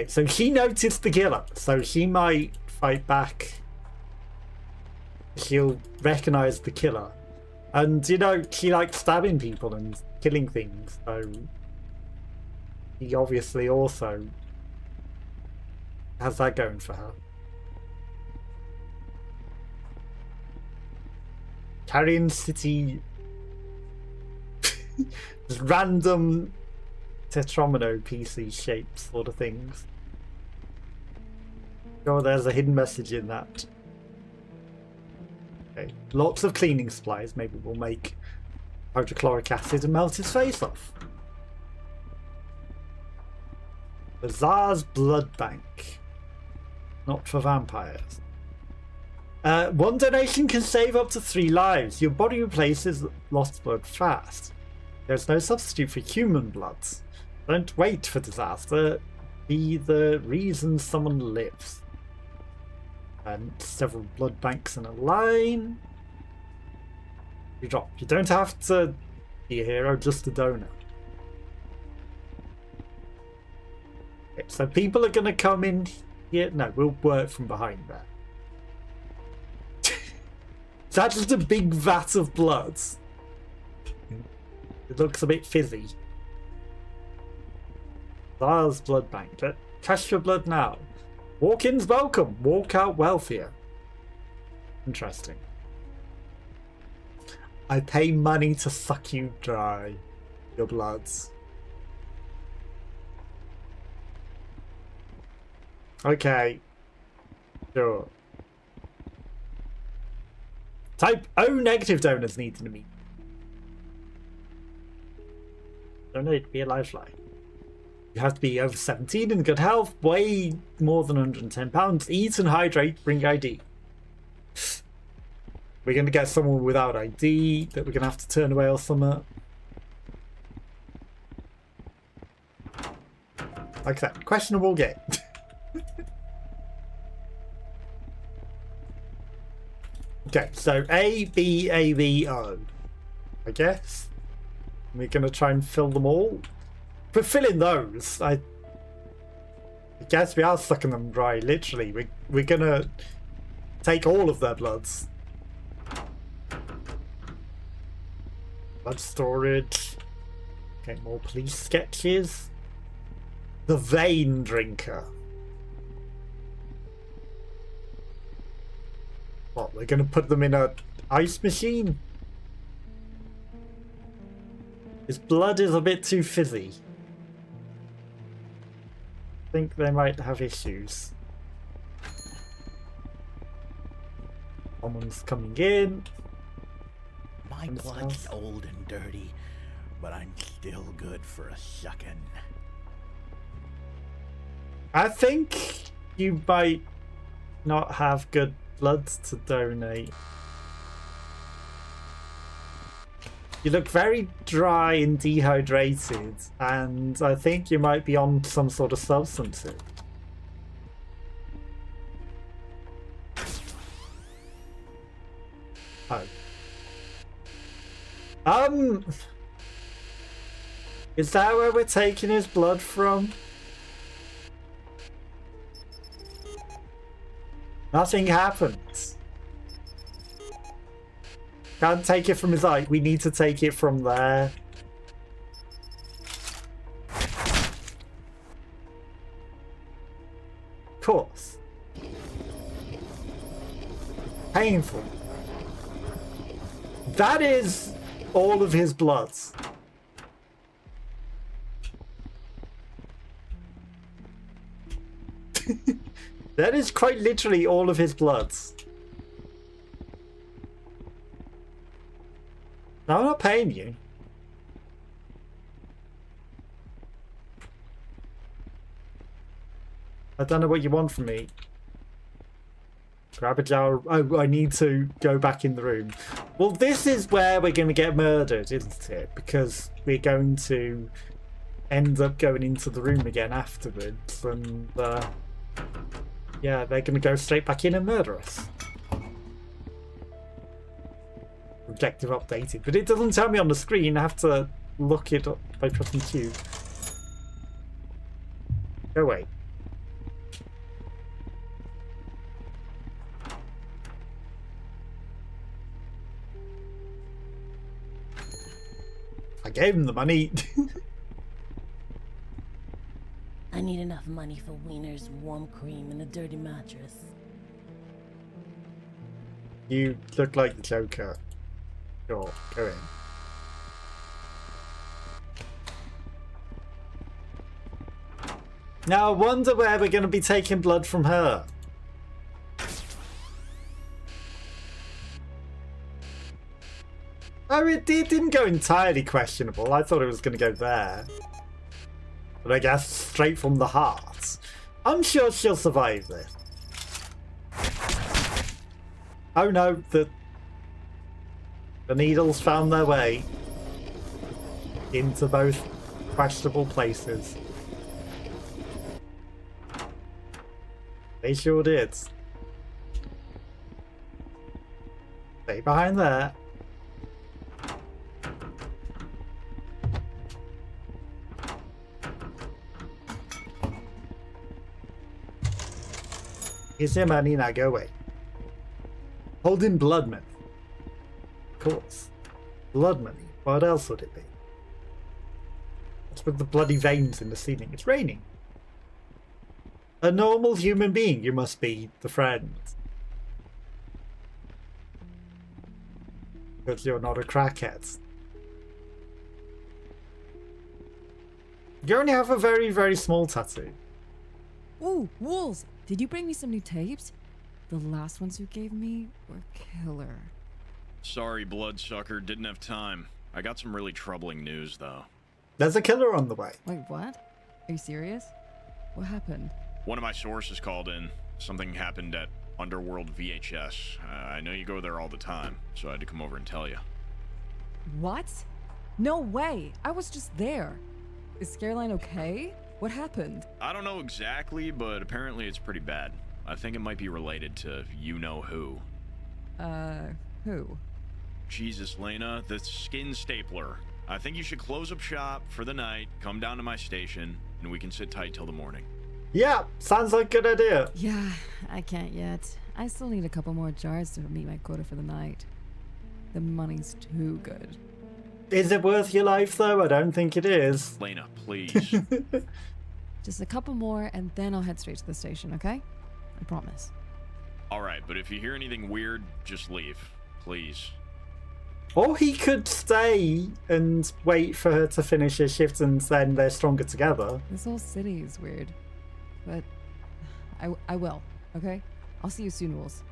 so he noticed the killer, so he might fight back. He'll recognize the killer. And, you know, she likes stabbing people and killing things, so he obviously also has that going for her. Kerrion City... random tetromino PC shapes sort of things. Oh, there's a hidden message in that. Okay, lots of cleaning supplies. Maybe we'll make hydrochloric acid and melt his face off. The Tsar's blood bank. Not for vampires. 1 donation can save up to 3 lives. Your body replaces lost blood fast. There's no substitute for human blood. Don't wait for disaster. Be the reason someone lives. And several blood banks in a line. You don't have to be a hero, just a donor. Okay, so people are going to come in here. No, we'll work from behind there. Is that just a big vat of blood? It looks a bit fizzy. Tsar's blood bank. Cash your blood now. Walk-ins welcome. Walk out wealthier. Interesting. I pay money to suck you dry. Your bloods. Okay. Sure. Type O negative donors need to meet. Donate via lifeline. You have to be over 17 in good health, weigh more than 110 pounds, eat and hydrate, bring ID. We're going to get someone without ID that we're going to have to turn away or something. Like I said, questionable game. Okay, so A, B, A, B, O. I guess. We're going to try and fill them all. We're filling those. I guess we are sucking them dry, literally. We're going to take all of their bloods. Blood storage. Okay, more police sketches. The vein drinker. What, we're going to put them in a ice machine? His blood is a bit too fizzy. I think they might have issues. Someone's coming in. My blood's old and dirty, but I'm still good for a sucking. I think you might not have good blood to donate. You look very dry and dehydrated, and I think you might be on some sort of substance. Oh. Is that where we're taking his blood from? Nothing happens. Can't take it from his eye. We need to take it from there. Of course. Painful. That is all of his blood. That is quite literally all of his blood. No, I'm not paying you. I don't know what you want from me. Grab a jar. Oh, I need to go back in the room. Well, this is where we're going to get murdered, isn't it? Because we're going to end up going into the room again afterwards. And, yeah, they're going to go straight back in and murder us. Objective updated, but it doesn't tell me on the screen. I have to look it up by pressing Q. Go away. I gave him the money. I need enough money for wieners, warm cream, and a dirty mattress. You look like the Joker. Sure, go in. Now I wonder where we're going to be taking blood from her. Oh, it didn't go entirely questionable. I thought it was going to go there. But I guess straight from the heart. I'm sure she'll survive this. Oh no, the needles found their way into both questionable places. They sure did. Stay behind there. Here's your money, now go away. Holding blood money. Of course. Blood money. What else would it be? What's with the bloody veins in the ceiling? It's raining. A normal human being, you must be the friend. Because you're not a crackhead. You only have a very, very small tattoo. Ooh, Wolves! Did you bring me some new tapes? The last ones you gave me were killer. Sorry, bloodsucker, didn't have time. I got some really troubling news, though. There's a killer on the way. Wait, what? Are you serious? What happened? One of my sources called in. Something happened at Underworld VHS. I know you go there all the time, so I had to come over and tell you. What? No way! I was just there. Is Caroline okay? What happened? I don't know exactly, but apparently it's pretty bad. I think it might be related to you-know-who. Who? Jesus, Lena, the skin stapler. I think you should close up shop for the night, come down to my station, and we can sit tight till the morning. Yeah, sounds like a good idea. Yeah, I can't yet. I still need a couple more jars to meet my quota for the night. The money's too good. Is it worth your life, though? I don't think it is. Lena, please. Just a couple more, and then I'll head straight to the station, okay? I promise. All right, but if you hear anything weird, just leave, please. Or he could stay and wait for her to finish her shift, and then they're stronger together. This whole city is weird. But I will, okay? I'll see you soon, Wolves.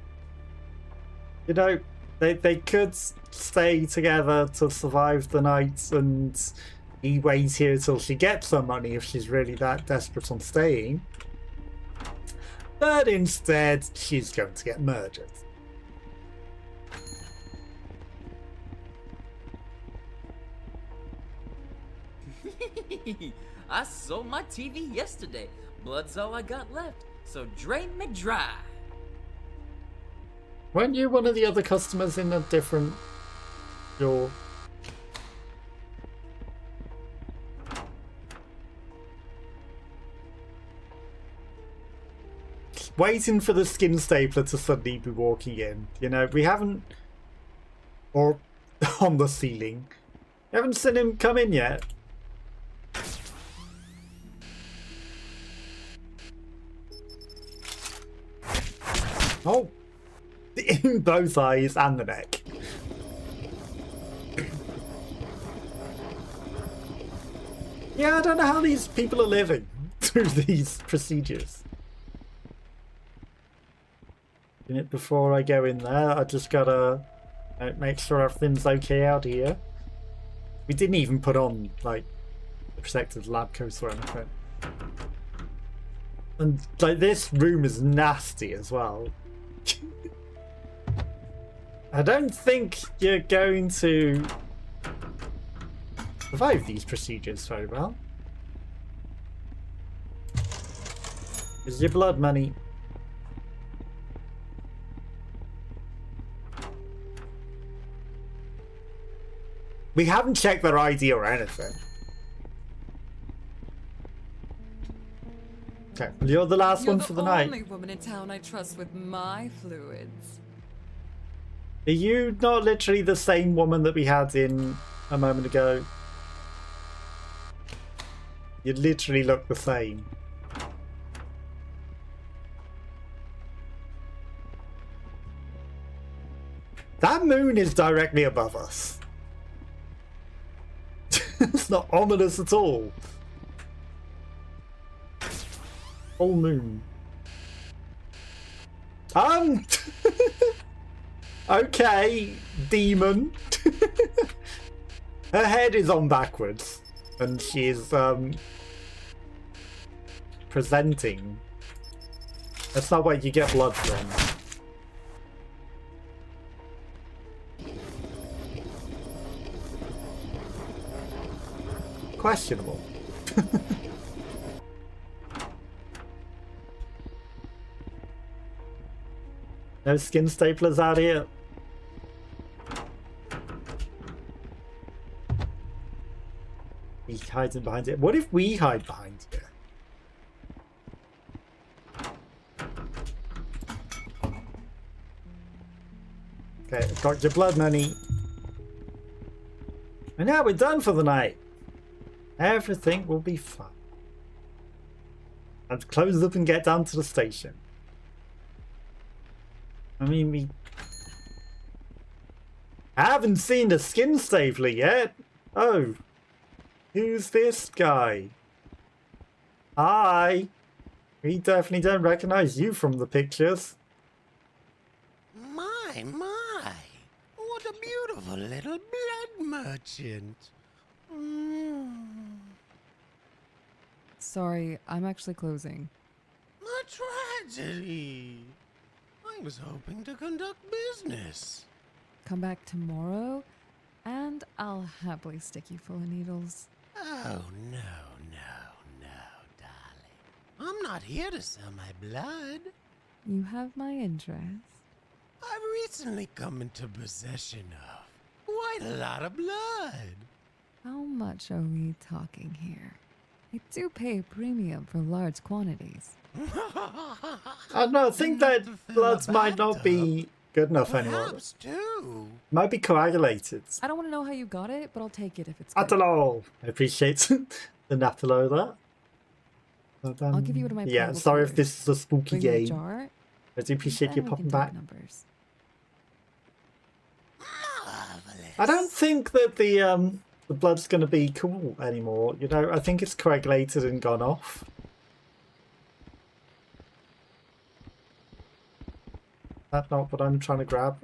You know, they could stay together to survive the night, and he waits here till she gets her money if she's really that desperate on staying. But instead, she's going to get murdered. I sold my TV yesterday. Blood's all I got left, so drain me dry. Weren't you one of the other customers in a different door? Waiting for the skin stapler to suddenly be walking in. You know, we haven't... Or on the ceiling. We haven't seen him come in yet. Oh! In both eyes and the neck. Yeah, I don't know how these people are living through these procedures. Before I go in there, I just gotta make sure everything's okay out here. We didn't even put on, like, the protective lab coats or anything. And, like, this room is nasty as well. I don't think you're going to survive these procedures very well. Here's your blood money. We haven't checked their ID or anything. Okay, you're the last one for the night. You're the only woman in town I trust with my fluids. Are you not literally the same woman that we had in a moment ago? You literally look the same. That moon is directly above us. It's not ominous at all. Full moon. Okay, demon. Her head is on backwards, and she's presenting. That's not where you get blood from. Questionable. No skin staplers out here. He's hiding behind it. What if we hide behind here? Okay, I've got your blood money. And now we're done for the night. Everything will be fine. Let's close up and get down to the station. I mean, we haven't seen the skin stapler yet. Oh, who's this guy? Hi. We definitely don't recognize you from the pictures. My, what a beautiful little blood merchant. Sorry, I'm actually closing. A tragedy. I was hoping to conduct business. Come back tomorrow, and I'll happily stick you full of needles. Oh, no, darling. I'm not here to sell my blood. You have my interest. I've recently come into possession of quite a lot of blood. How much are we talking here? I do pay a premium for large quantities. I think that bloods might not be good enough anymore. Perhaps too. Might be coagulated. I don't want to know how you got it, but I'll take it if it's I good. don't know. I appreciate the Natalo there. But, I'll give you one of my yeah, portable sorry if coolers. this is a spooky Bring me a game. jar, I do appreciate you then we popping can talk back. numbers. I don't think that the blood's going to be cool anymore. You know, I think it's coagulated and gone off. That's not what I'm trying to grab.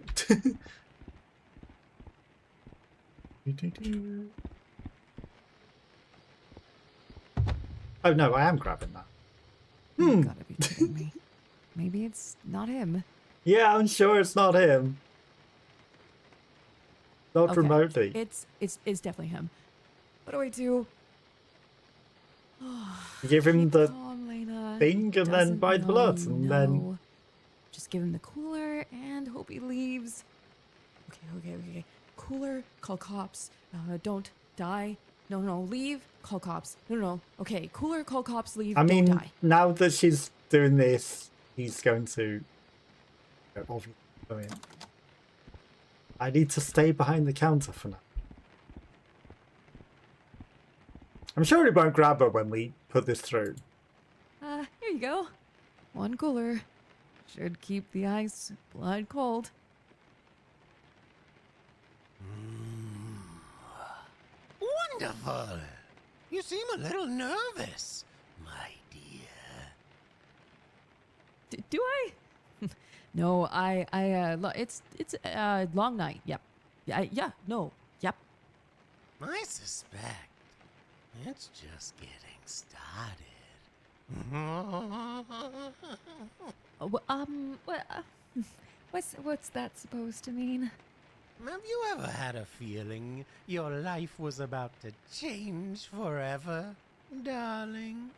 Oh no, I am grabbing that. You gotta be kidding me. Maybe it's not him. Yeah, I'm sure it's not him. Not Okay, remotely. It's definitely him. What do I do? You give him the Calm, Lena. thing and then Doesn't buy the know blood you and then... know. Just give him the cooler and hope he leaves. Okay. Cooler, call cops. Don't die. No, leave, call cops. No. Okay, cooler, call cops, leave, I mean, don't die. now that she's doing this, he's going to... Obviously, I mean, I need to stay behind the counter for now. I'm sure he won't grab her when we put this through. Here you go. One cooler. Should keep the ice blood cold. Wonderful. You seem a little nervous, my dear. Do I? No, it's a long night. Yep. Yep. I suspect it's just getting started. What's that supposed to mean? Have you ever had a feeling your life was about to change forever, darling?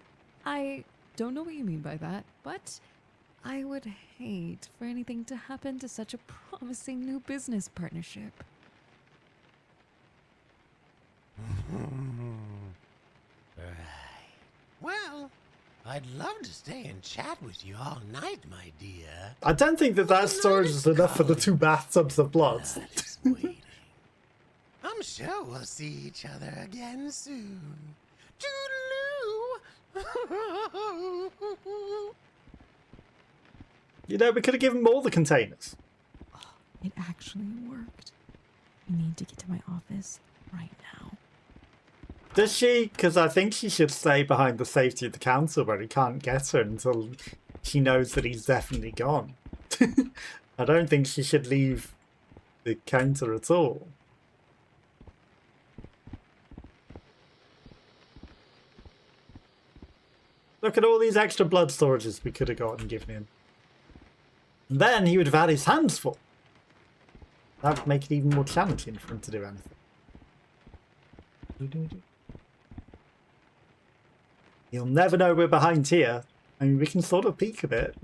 I don't know what you mean by that, but I would hate for anything to happen to such a promising new business partnership. Right. Well, I'd love to stay and chat with you all night, my dear. I don't think that storage is enough for the 2 bathtubs of blood. I'm sure we'll see each other again soon. Toodaloo! You know, we could have given him all the containers. It actually worked. You need to get to my office right now. Does she? Because I think she should stay behind the safety of the counter where he can't get her until she knows that he's definitely gone. I don't think she should leave the counter at all. Look at all these extra blood storages we could have got and given him. And then he would have had his hands full. That would make it even more challenging for him to do anything. You'll never know we're behind here. I mean, we can sort of peek a bit.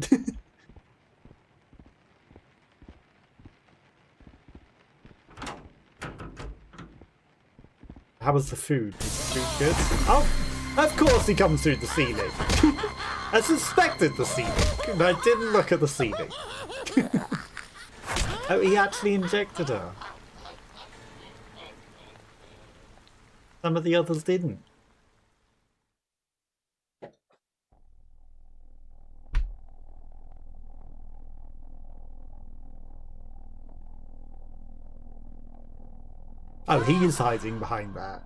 How was the food? Was the food good? Oh, of course he comes through the ceiling. I suspected the ceiling, but I didn't look at the ceiling. Oh, he actually injected her. Some of the others didn't. Oh, he is hiding behind that.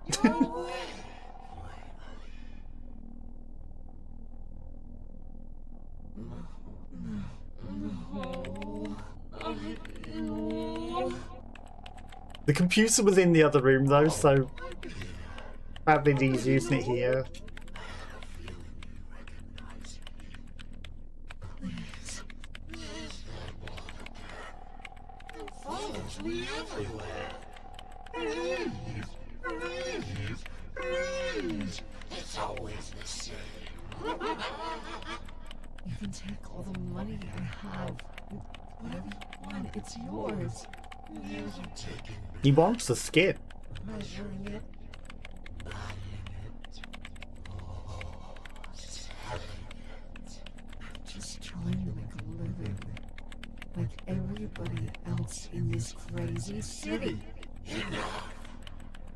The computer was in the other room though, so probably he's using it here. follows me everywhere. Please, please, please. It's always the same. You can take all the money I have. Whatever you want, it's yours. You're taking He wants the skin. measuring it, buying it, selling it. I'm just trying to make a living. Like everybody else in this crazy city. Enough.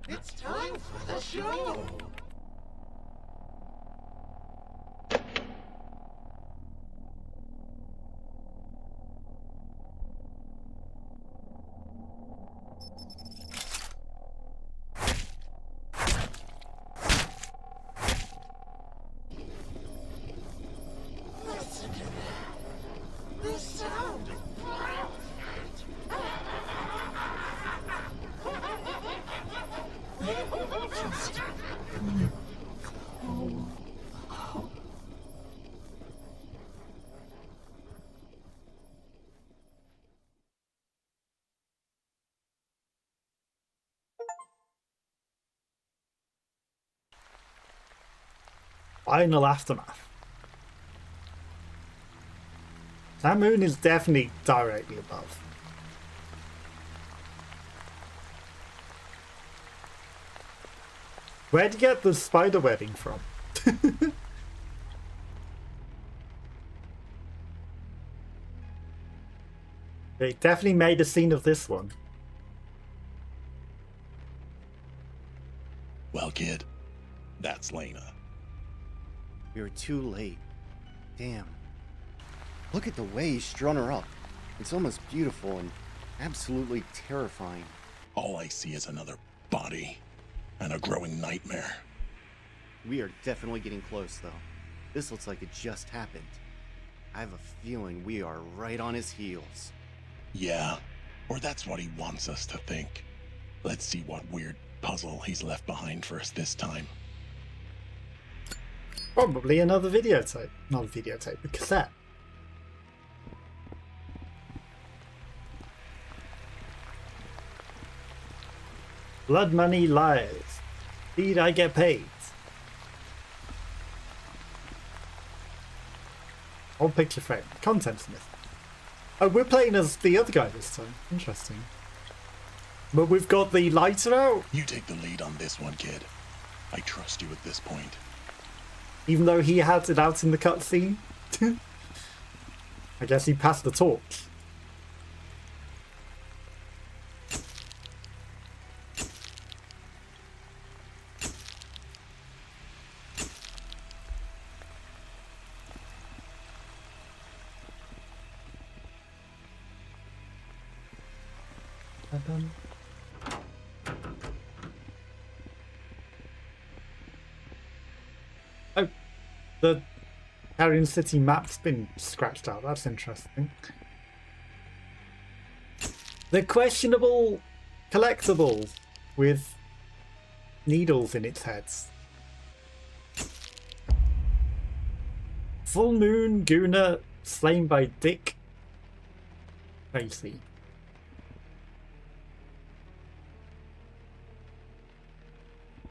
It's time for the show. Listen to that. The sound of blast. Just Final aftermath. That moon is definitely directly above. Where'd you get the spider webbing from? They definitely made a scene of this one. Well, kid, that's Lena. We were too late. Damn. Look at the way he's strung her up. It's almost beautiful and absolutely terrifying. All I see is another body and a growing nightmare. We are definitely getting close, though. This looks like it just happened. I have a feeling we are right on his heels. Yeah, or that's what he wants us to think. Let's see what weird puzzle he's left behind for us this time. Probably another videotape. Not a videotape, a cassette. Blood money lies. Indeed, I get paid. Old picture frame. Content smith. Oh, we're playing as the other guy this time. Interesting. But we've got the lighter out. You take the lead on this one, kid. I trust you at this point. Even though he had it out in the cutscene. I guess he passed the torch. Oh, the Kerrion City map's been scratched out. That's interesting. The questionable collectibles with needles in its heads. Full Moon Guna slain by Dick Tracy.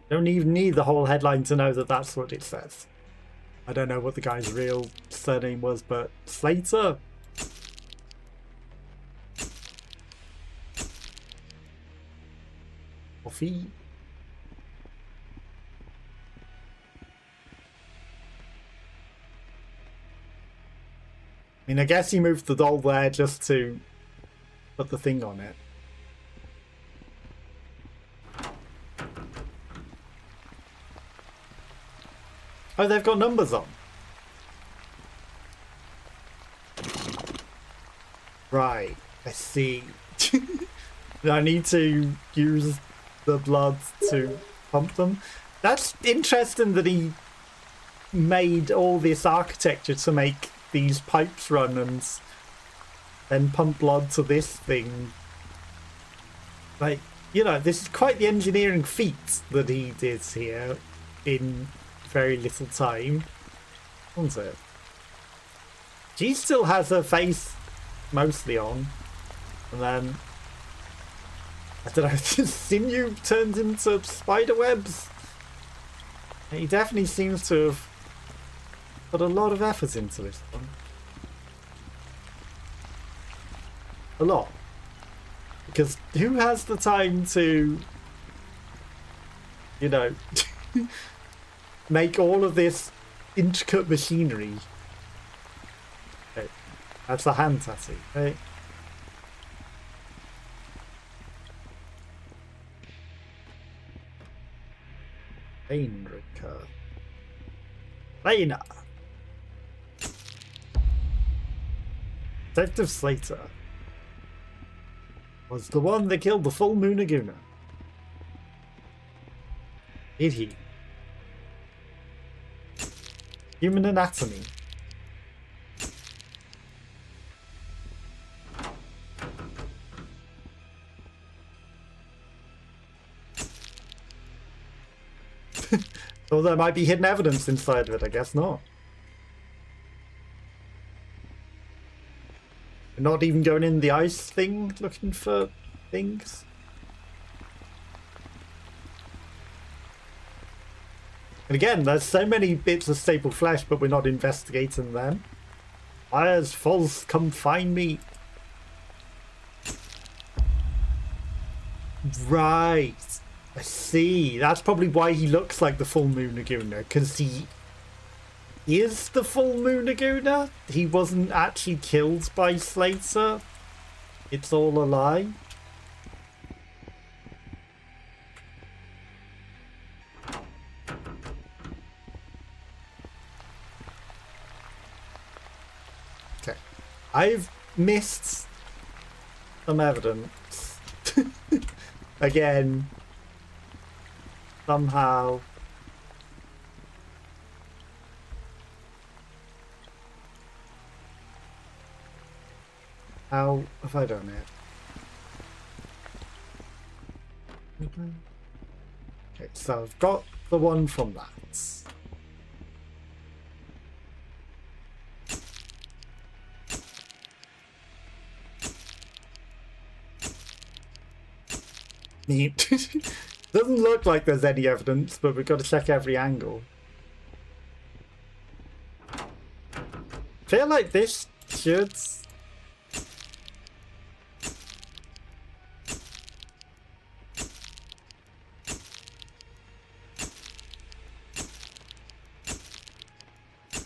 Don't even need the whole headline to know that that's what it says. I don't know what the guy's real surname was, but Slater? Coffee? I mean, I guess he moved the doll there just to put the thing on it. Oh, they've got numbers on. Right, I see. I need to use the blood to pump them. That's interesting that he made all this architecture to make these pipes run and then pump blood to this thing. Like, you know, this is quite the engineering feat that he did here in very little time, wasn't it? She still has her face mostly on, and then I don't know, sinew turns into spider webs. He definitely seems to have put a lot of effort into this one. A lot. Because who has the time to, you know, make all of this intricate machinery? Okay. That's a hand tattoo, okay? Heinrich. Lena. Detective Slater was the one that killed the full moon Laguna. Did he? Human anatomy. Well, there might be hidden evidence inside of it, I guess not. We're not even going in the ice thing looking for things. And again, there's so many bits of staple flesh, but we're not investigating them. Fires false, come find me. Right. I see. That's probably why he looks like the full moon Laguna, because he is the full moon Laguna. He wasn't actually killed by Slater. It's all a lie. Okay. I've missed some evidence. Again. Somehow. How have I done it? Okay, so I've got the one from that. Neat. Doesn't look like there's any evidence, but we've got to check every angle. Feel like this should...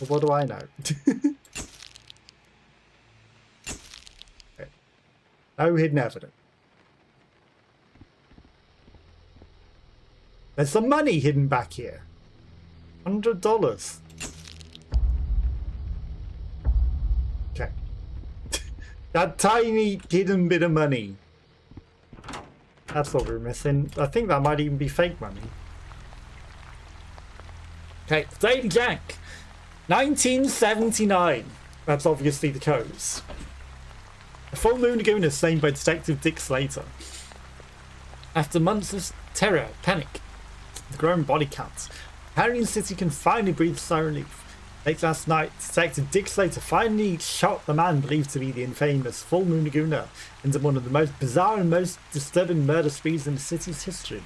Well, what do I know? Okay. No hidden evidence. There's some money hidden back here. $100. Okay. That tiny hidden bit of money. That's what we're missing. I think that might even be fake money. Okay, Daily Jank. 1979. That's obviously the codes. A full moon Laguna is slain by Detective Dick Slater. After months of terror, panic, the growing body count, Kerrion City can finally breathe sigh relief. Late last night, Detective Dick Slater finally shot the man believed to be the infamous Full Moon Laguna into one of the most bizarre and most disturbing murder sprees in the city's history.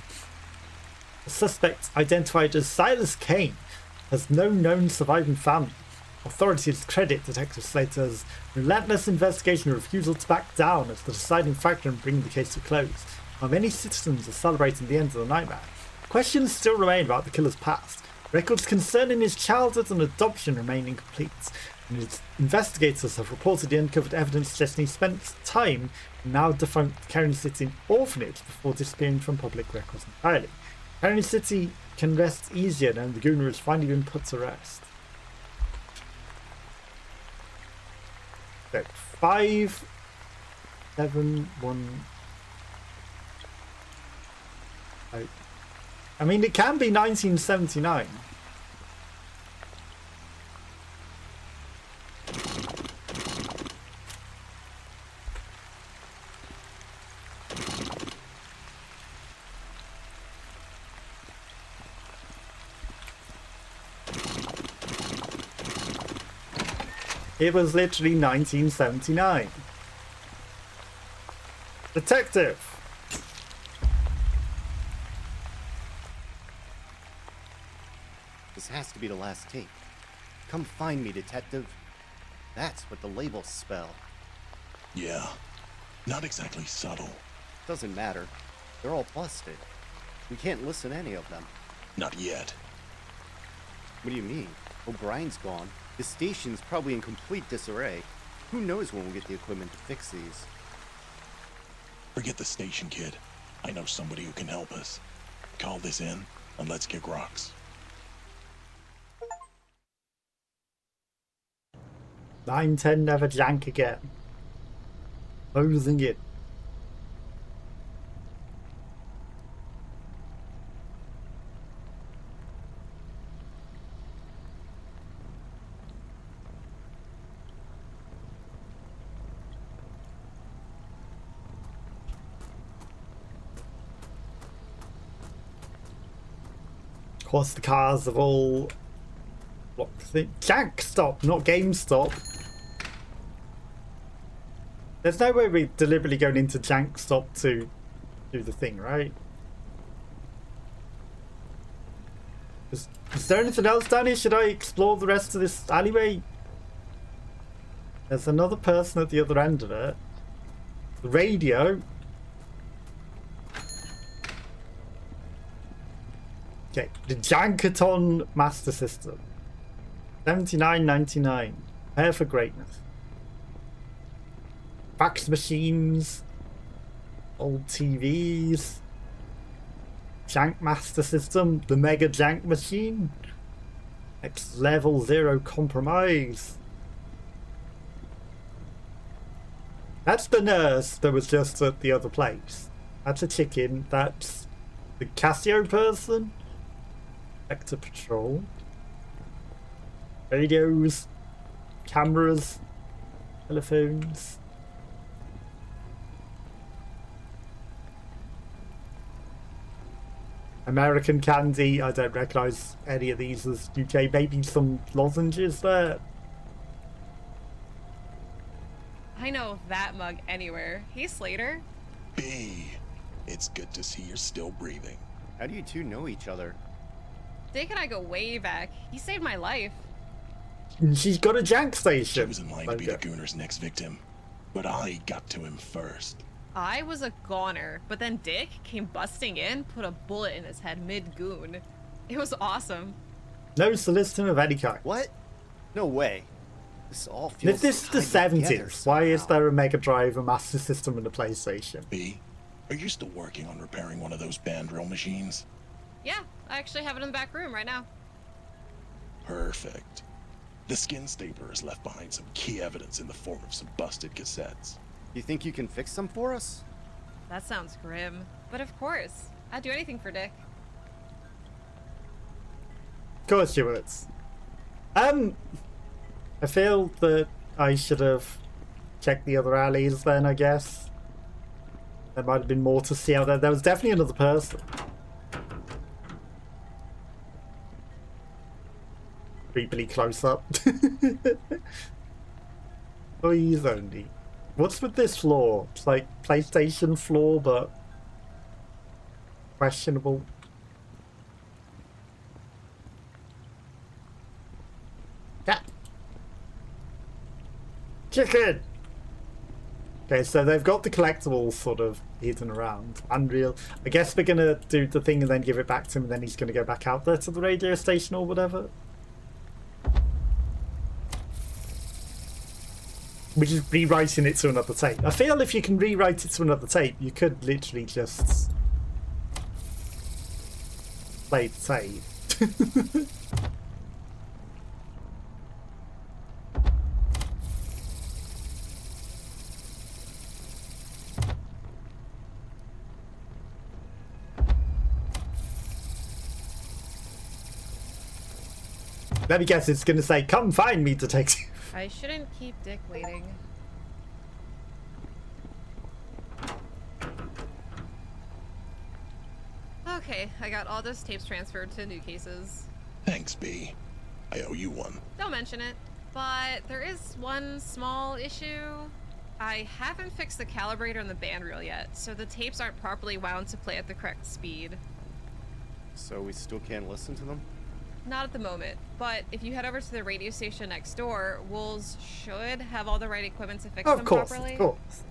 The suspect, identified as Silas Kane, has no known surviving family. Authorities credit Detective Slater's relentless investigation and refusal to back down as the deciding factor in bringing the case to a close. While many citizens are celebrating the end of the nightmare, questions still remain about the killer's past. Records concerning his childhood and adoption remain incomplete, and his investigators have reportedly uncovered evidence suggesting he spent time in now defunct Kerrion City orphanage before disappearing from public records entirely. Kerrion City can rest easier now the Laguna has finally been put to rest. Okay, 571. I mean, it can be 1979. It was literally 1979. Detective! This has to be the last tape. Come find me, detective. That's what the labels spell. Yeah, not exactly subtle. Doesn't matter. They're all busted. We can't listen to any of them. Not yet. What do you mean? O'Brien's gone. The station's probably in complete disarray. Who knows when we'll get the equipment to fix these? Forget the station, kid. I know somebody who can help us. Call this in, and let's kick rocks. 910 never jank again. Losing it. Of course, the cars have all blocked the Jank stop, not GameStop. There's no way we're deliberately going into Jank stop to do the thing, right? Is there anything else down here? Should I explore the rest of this alleyway? There's another person at the other end of it. The radio. Okay, the Jankaton Master System. $79.99. Prepare for greatness. Fax machines. Old TVs. Jank Master System. The Mega Jank Machine. Next level, zero compromise. That's the nurse that was just at the other place. That's a chicken. That's the Casio person. Vector Patrol. Radios. Cameras. Telephones. American candy. I don't recognise any of these as UK. Maybe some lozenges there. I know that mug anywhere. Hey, Slater. B, it's good to see you're still breathing. How do you two know each other? Dick and I go way back. He saved my life. She's got a jank station. She was in line to be the Gooner's next victim, but I got to him first. I was a goner, but then Dick came busting in, put a bullet in his head mid-goon. It was awesome. No soliciting of any kind. What? No way. This all feels If this is the tied together 70s, why is somehow. there a Mega Drive, a Master System, and a PlayStation? B, are you still working on repairing one of those band drill machines? Yeah, I actually have it in the back room right now. Perfect. The skin stapler has left behind some key evidence in the form of some busted cassettes. You think you can fix them for us? That sounds grim. But of course, I'd do anything for Dick. Of course you would. I feel that I should have checked the other alleys then, I guess. There might have been more to see out there. There was definitely another person. Creepily close up. Please only. What's with this floor? It's like PlayStation floor, but questionable. Yeah. Chicken! Okay, so they've got the collectibles sort of hidden around. Unreal. I guess we're gonna do the thing and then give it back to him, and then he's gonna go back out there to the radio station or whatever. We're just rewriting it to another tape. I feel if you can rewrite it to another tape, you could literally just play the tape. Let me guess, it's going to say, "Come find me, detective." I shouldn't keep Dick waiting. Okay, I got all those tapes transferred to new cases. Thanks, B. I owe you one. Don't mention it. But there is one small issue. I haven't fixed the calibrator on the band reel yet, so the tapes aren't properly wound to play at the correct speed. So we still can't listen to them? Not at the moment, but if you head over to the radio station next door, Wolves should have all the right equipment to fix them properly. Of course.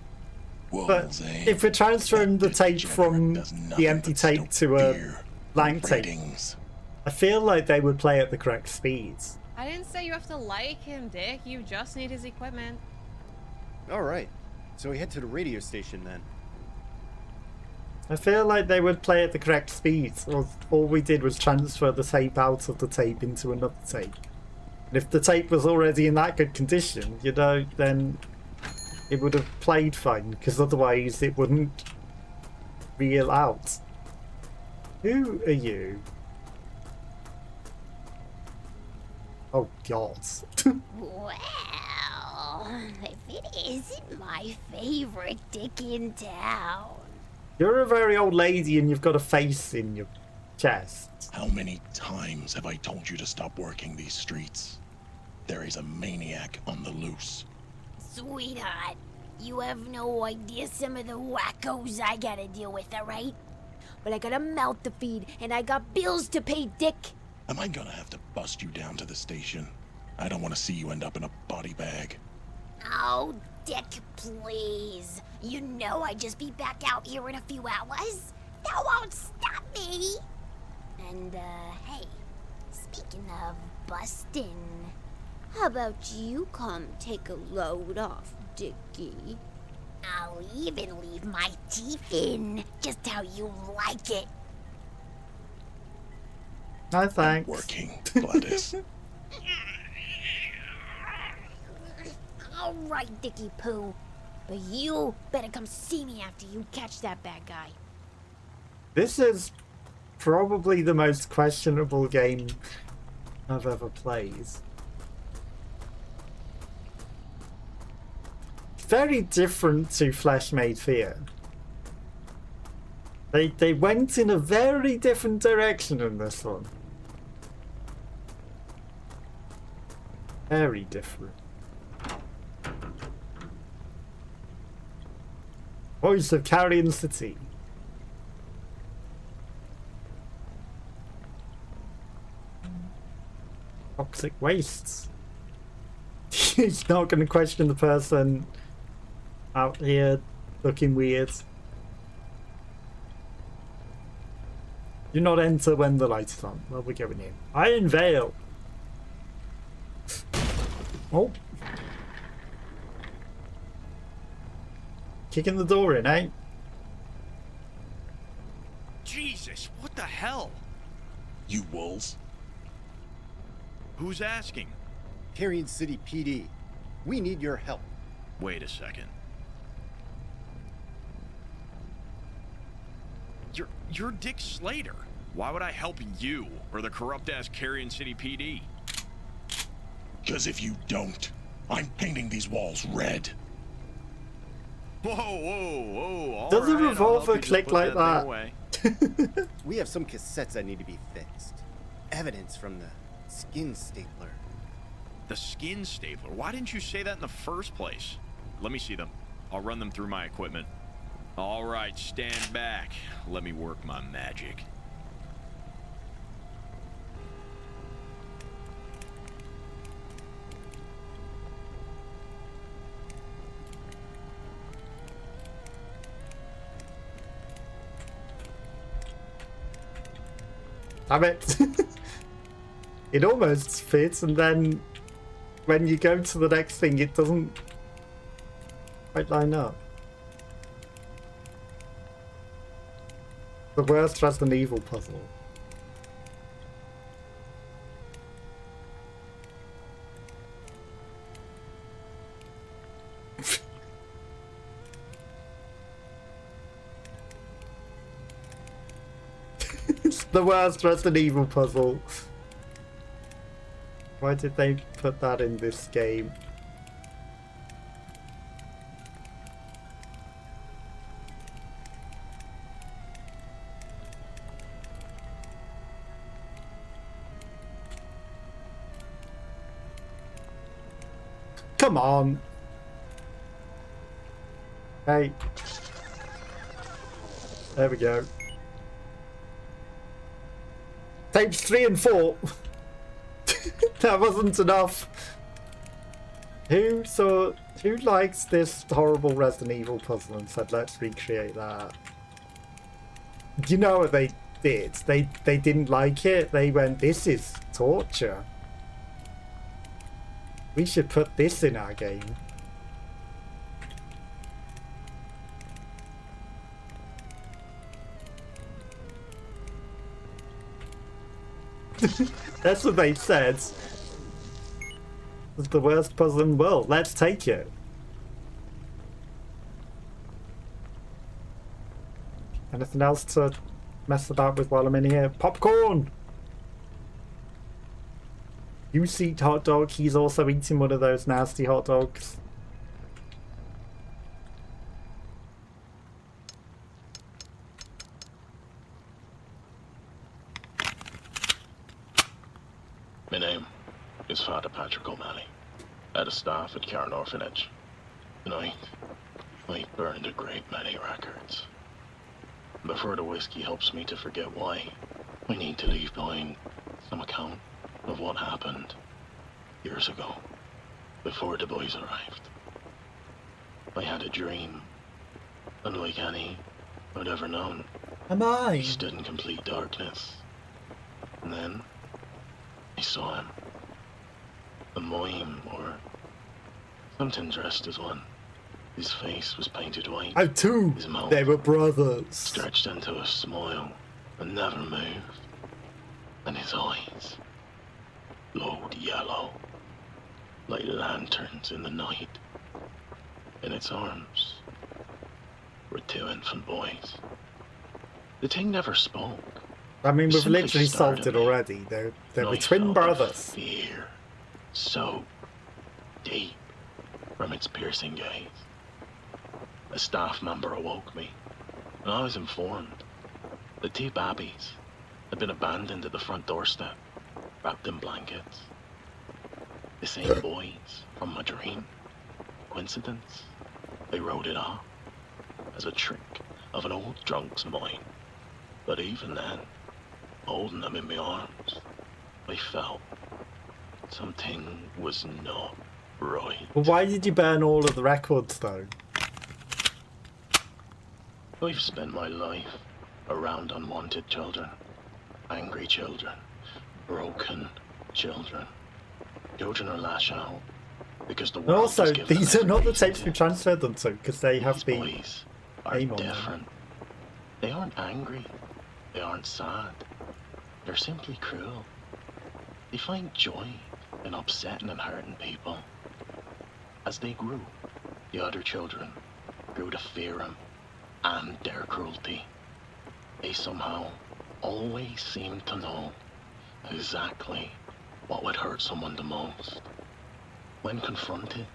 But if we're transferring the tape from the empty tape to a blank tape, I feel like they would play at the correct speeds. I didn't say you have to like him, Dick. You just need his equipment. Alright, so we head to the radio station then. I feel like they would play at the correct speeds. All we did was transfer the tape out of the tape into another tape. And if the tape was already in that good condition, you know, then it would have played fine, because otherwise it wouldn't reel out. Who are you? Oh, God. Well, if it isn't my favorite dick in town. You're a very old lady and you've got a face in your chest. How many times have I told you to stop working these streets? There is a maniac on the loose. Sweetheart, you have no idea some of the wackos I gotta deal with, alright? But I gotta mouth to feed and I got bills to pay, Dick. Am I gonna have to bust you down to the station? I don't want to see you end up in a body bag. Oh, Dick, please. You know I'd just be back out here in a few hours. That won't stop me. And, hey, speaking of busting, how about you come take a load off, Dickie? I'll even leave my teeth in, just how you like it. No thanks. Working, Gladys. All right, Dickie Pooh. But you better come see me after you catch that bad guy. This is probably the most questionable game I've ever played. Very different to Flesh Made Fear. They went in a very different direction in this one. Very different. Voice of Kerrion City. Toxic wastes. He's not going to question the person out here looking weird. Do not enter when the light is on. Well, we're going in. Iron Veil. Oh. Kicking the door in, eh? Jesus, what the hell? You wolves? Who's asking? Kerrion City PD. We need your help. Wait a second. You're Dick Slater. Why would I help you or the corrupt-ass Kerrion City PD? Because if you don't, I'm painting these walls red. Whoa. Does the revolver click like that? We have some cassettes that need to be fixed. Evidence from the skin stapler. The skin stapler? Why didn't you say that in the first place? Let me see them. I'll run them through my equipment. All right, stand back. Let me work my magic. Damn it. It almost fits, and then when you go to the next thing, it doesn't quite line up. The worst Resident Evil puzzle. It's the worst Resident Evil puzzle. Why did they put that in this game? Come on. Hey. There we go. Tapes 3 and 4. That wasn't enough. Who likes this horrible Resident Evil puzzle and said, let's recreate that? You know what they did? They didn't like it. They went, this is torture. We should put this in our game. That's what they said. It's the worst puzzle in the world. Let's take it. Anything else to mess about with while I'm in here? Popcorn! You eat hot dog. He's also eating one of those nasty hot dogs. My name is Father Patrick O'Malley, head of staff at Kerrion Orphanage. Tonight, I burned a great many records. Before the whiskey helps me to forget why, I need to leave behind some account of what happened years ago, before the boys arrived. I had a dream, unlike any I'd ever known. Am I? He stood in complete darkness, and then I saw him. A mime, or something dressed as one. His face was painted white. Oh, two! His mouth They were brothers. stretched into a smile and never moved. And his eyes glowed yellow, like lanterns in the night. In its arms were two infant boys. The thing never spoke. I mean, we've Simply literally stared solved at it me. already. They And were I twin felt brothers. Fear so deep from its piercing gaze. A staff member awoke me, and I was informed the two babbies had been abandoned at the front doorstep, wrapped in blankets. The same boys from my dream. Coincidence? They wrote it off as a trick of an old drunk's mind. But even then, holding them in my arms, I felt something was not right. But why did you burn all of the records, though? I've spent my life around unwanted children, angry children, broken children. Children who lash out because the And world also, has given these them are not the reason tapes to. we transferred them to, because they have the Boys are aim on them. different. They aren't angry. They aren't sad. They're simply cruel. They find joy in upsetting and hurting people. As they grew, the other children grew to fear him and their cruelty. They somehow always seemed to know exactly what would hurt someone the most. When confronted,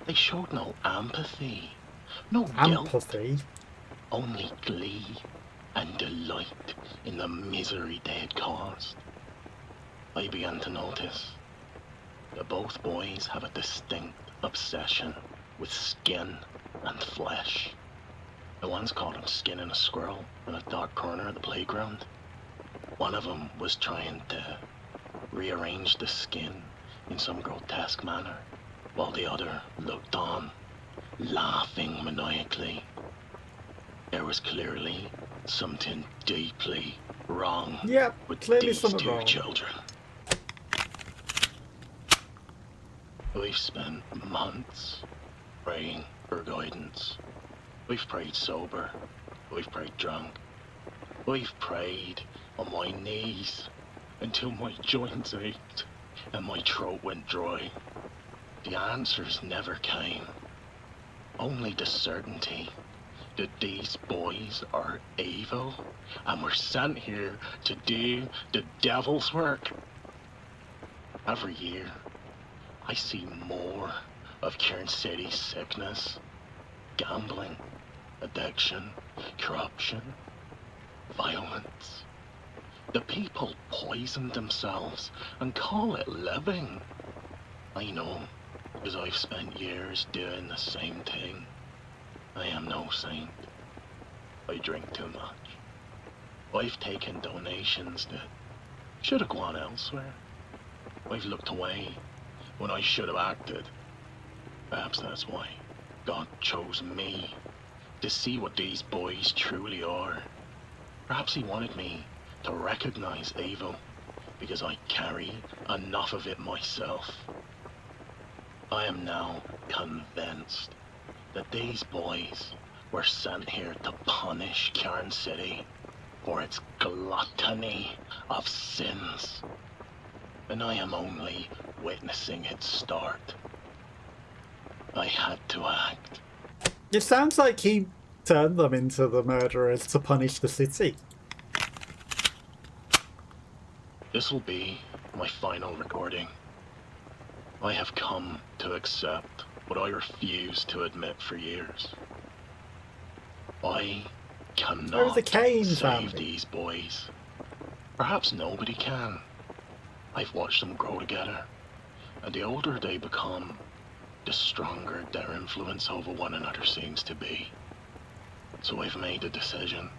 they showed no empathy, no guilt, empathy. only glee and delight in the misery they had caused. I began to notice that both boys have a distinct obsession with skin and flesh. I once caught him skinning a squirrel in a dark corner of the playground. One of them was trying to rearrange the skin in some grotesque manner, while the other looked on, laughing maniacally. There was clearly something deeply wrong with clearly these something two wrong. children. We've spent months praying for guidance. We've prayed sober. We've prayed drunk. We've prayed on my knees until my joints ached and my throat went dry. The answers never came. Only the certainty that these boys are evil and were sent here to do the devil's work. Every year, I see more of Kerrion City's sickness. Gambling, addiction, corruption, violence. The people poison themselves and call it living. I know, because I've spent years doing the same thing. I am no saint. I drink too much. I've taken donations that should have gone elsewhere. I've looked away when I should have acted. Perhaps that's why God chose me, to see what these boys truly are. Perhaps he wanted me to recognize evil, because I carry enough of it myself. I am now convinced that these boys were sent here to punish Kerrion City for its gluttony of sins. And I am only witnessing its start. I had to act. It sounds like he turned them into the murderers to punish the city. This'll be my final recording. I have come to accept what I refused to admit for years. I cannot the Kane save family. these boys. Perhaps nobody can. I've watched them grow together, and the older they become, the stronger their influence over one another seems to be. So I've made a decision.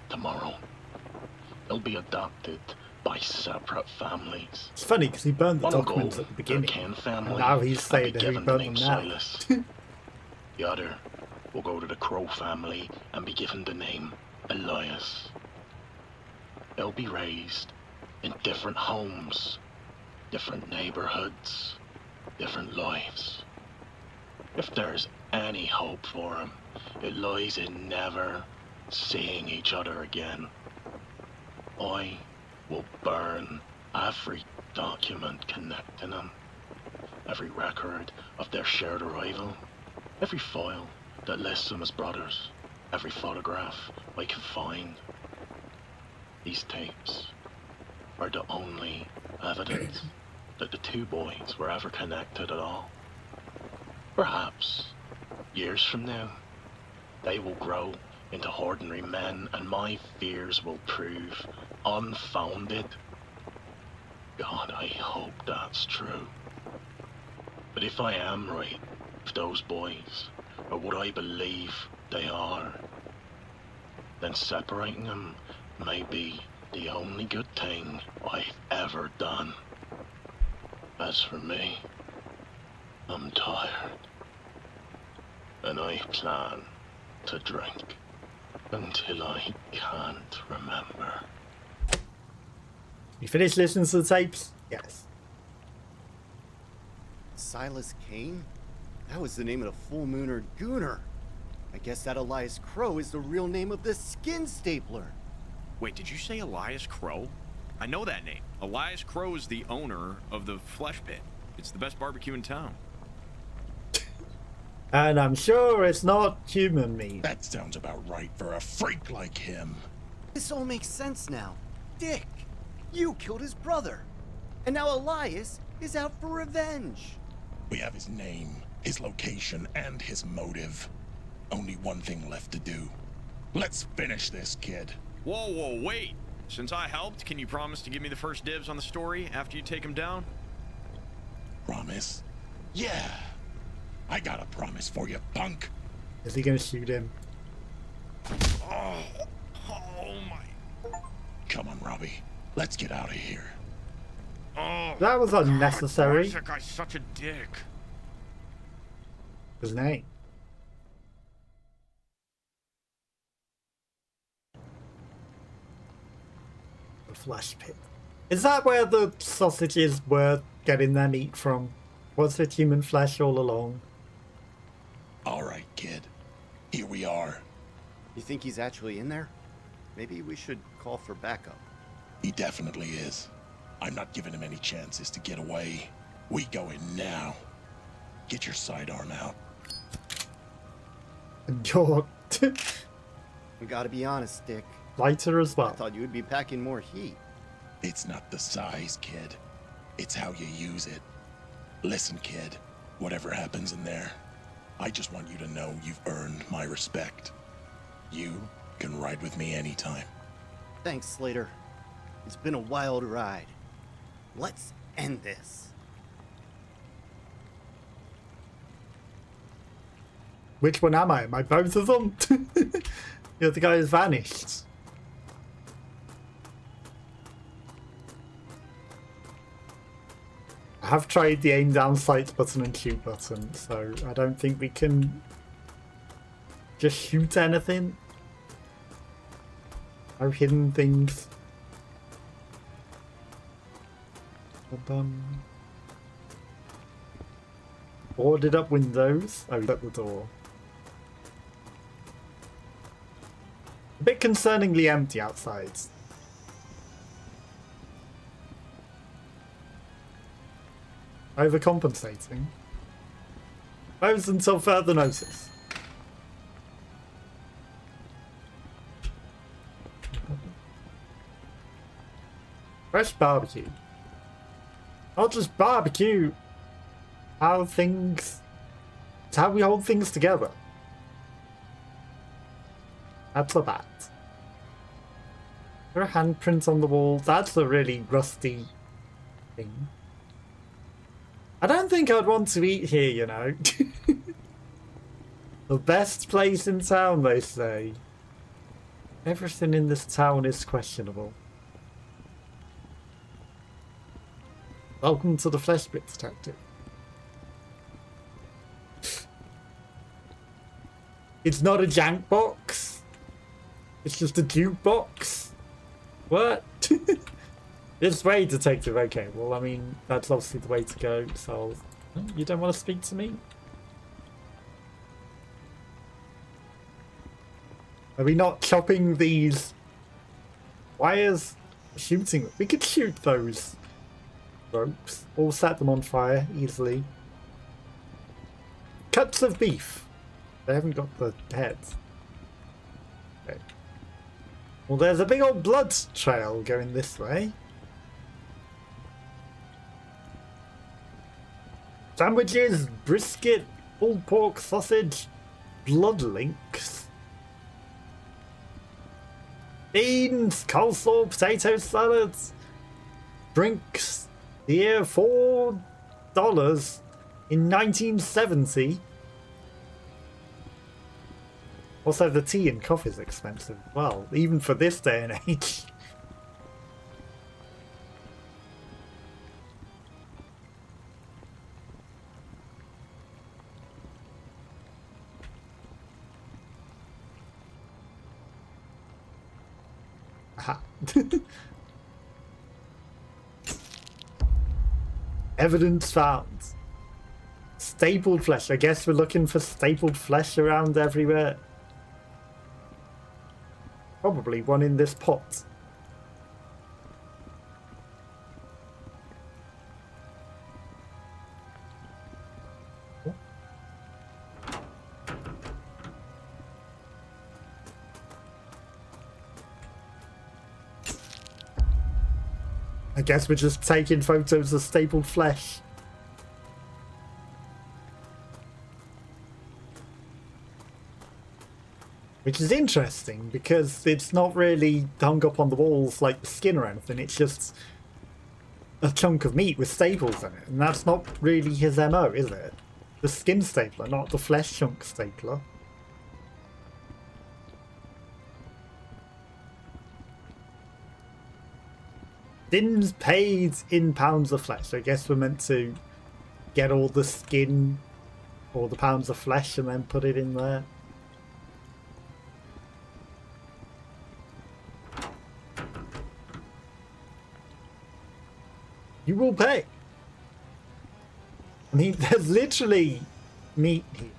Tomorrow, they'll be adopted by separate families. It's funny because he burned the One will documents go at the to beginning. Ken family And now he's and saying be that he given the burned them name now. Silas. The other will go to the Crow family and be given the name Elias. They'll be raised in different homes, different neighborhoods, different lives. If there's any hope for them, it lies in never seeing each other again. I will burn every document connecting them, every record of their shared arrival, every file that lists them as brothers, every photograph I can find. These tapes are the only evidence that the two boys were ever connected at all. Perhaps, years from now, they will grow into ordinary men and my fears will prove unfounded. God, I hope that's true. But if I am right, if those boys are what I believe they are, then separating them may be the only good thing I've ever done. As for me, I'm tired. And I plan to drink until I can't remember. You finished listening to the tapes? Yes. Silas Kane? That was the name of the full mooner Gooner. I guess that Elias Crow is the real name of the skin stapler. Wait, did you say Elias Crow? I know that name. Elias Crow is the owner of the Flesh Pit. It's the best barbecue in town. And I'm sure it's not human meat. That sounds about right for a freak like him. This all makes sense now. Dick, you killed his brother. And now Elias is out for revenge. We have his name, his location, and his motive. Only one thing left to do. Let's finish this, kid. Whoa, wait. Since I helped, can you promise to give me the first dibs on the story after you take him down? Promise? Yeah. I got a promise for you, punk. Is he gonna shoot him? Oh my. Come on, Robbie. Let's get out of here. Oh, That was unnecessary. God, that guy's such a dick. His name. The Flesh Pit. Is that where the sausages were getting their meat from? Was it human flesh all along? All right, kid. Here we are. You think he's actually in there? Maybe we should call for backup. He definitely is. I'm not giving him any chances to get away. We go in now. Get your sidearm out. And you're We gotta be honest, Dick. lighter as I well. thought you would be packing more heat. It's not the size, kid. It's how you use it. Listen, kid. Whatever happens in there, I just want you to know you've earned my respect. You can ride with me anytime. Thanks, Slater. It's been a wild ride. Let's end this. Which one am I? Am I both of them? The other guy has vanished. I have tried the aim down sights button and shoot button, so I don't think we can just shoot anything. No hidden things. Boarded up windows. Oh, he's at the door. A bit concerningly empty outside. Overcompensating. Closed until further notice. Fresh barbecue. Not just barbecue. How things... It's how we hold things together. That's a bat. There are handprints on the wall. That's a really rusty thing. I don't think I'd want to eat here, you know. The best place in town, they say. Everything in this town is questionable. Welcome to the Flesh Bit Detective. It's not a jank box. It's just a jukebox. What? This way, detective. Okay, well, I mean, that's obviously the way to go. So, you don't want to speak to me? Are we not chopping these wires? Shooting? We could shoot those ropes or set them on fire easily. Cuts of beef. They haven't got the heads. Okay. Well, there's a big old blood trail going this way. Sandwiches, brisket, pulled pork, sausage, blood links. Beans, coleslaw, potato salads, drinks. The year $4 in 1970. Also, the tea and coffee is expensive. Well, even for this day and age. Aha. Evidence found. Stapled flesh. I guess we're looking for stapled flesh around everywhere. Probably one in this pot. I guess we're just taking photos of stapled flesh. Which is interesting because it's not really hung up on the walls like the skin or anything. It's just a chunk of meat with staples in it. And that's not really his MO, is it? The skin stapler, not the flesh chunk stapler. Sins paid in pounds of flesh. I guess we're meant to get all the skin or the pounds of flesh and then put it in there. You will pay. I mean, there's literally meat here.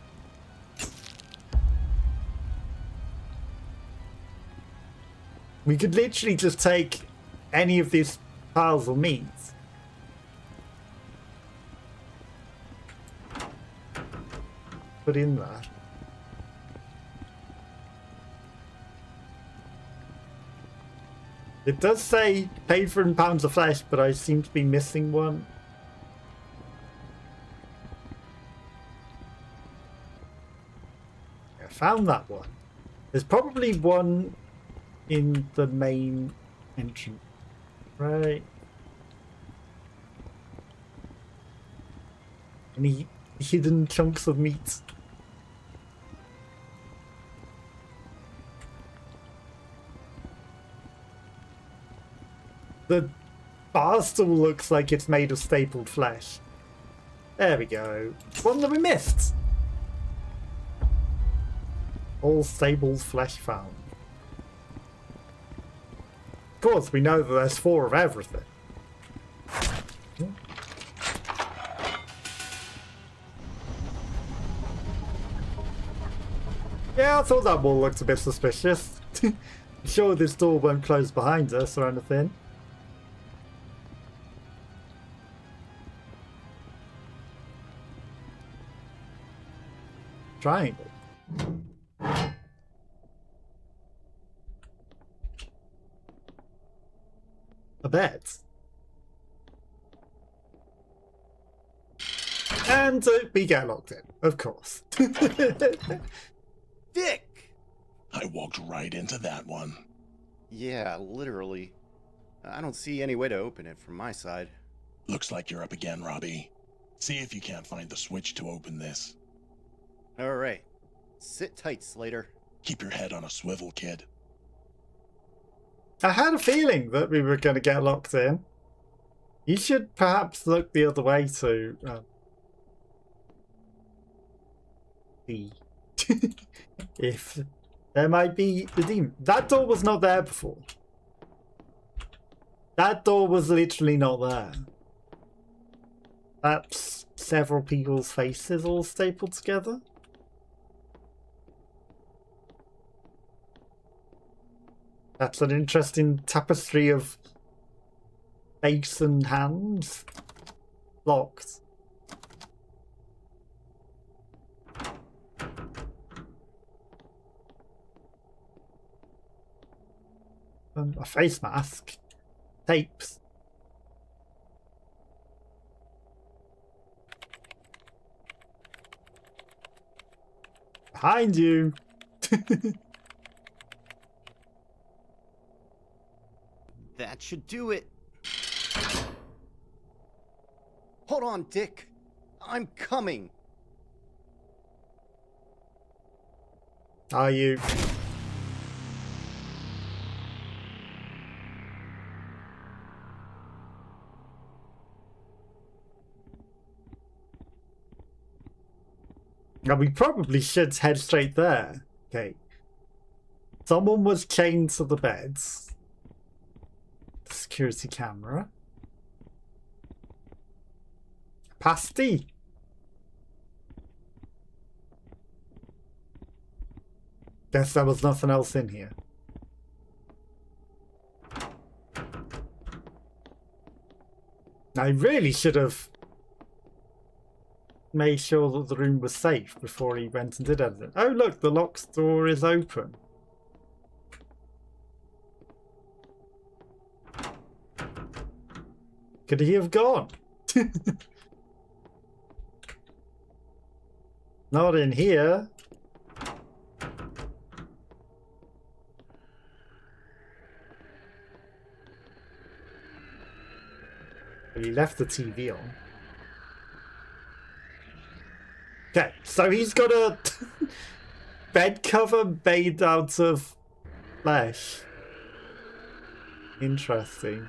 We could literally just take any of these piles of meat. Put in there. It does say paid for in pounds of flesh, but I seem to be missing one. I found that one. There's probably one in the main entrance. Right. Any hidden chunks of meat? The bar stool looks like it's made of stapled flesh. There we go. One that we missed. All stapled flesh found. Of course, we know that there's 4 of everything. Yeah, I thought that wall looked a bit suspicious. I'm sure this door won't close behind us or anything. Triangle. A bed. And we get locked in, of course. Dick! I walked right into that one. Yeah, literally. I don't see any way to open it from my side. Looks like you're up again, Robbie. See if you can't find the switch to open this. Alright. Sit tight, Slater. Keep your head on a swivel, kid. I had a feeling that we were going to get locked in. You should perhaps look the other way to see if there might be the demon. That door was not there before. That door was literally not there. That's several people's faces all stapled together. That's an interesting tapestry of face and hands. Locked. A face mask. Tapes. Behind you. That should do it. Hold on, Dick. I'm coming. Are you? Now we probably should head straight there. Okay. Someone was chained to the beds. Security camera. Pasty. Guess there was nothing else in here. I really should have made sure that the room was safe before he went and did anything. Oh look, the locked door is open. Could he have gone? Not in here. But he left the TV on. Okay, so he's got a bed cover made out of flesh. Interesting.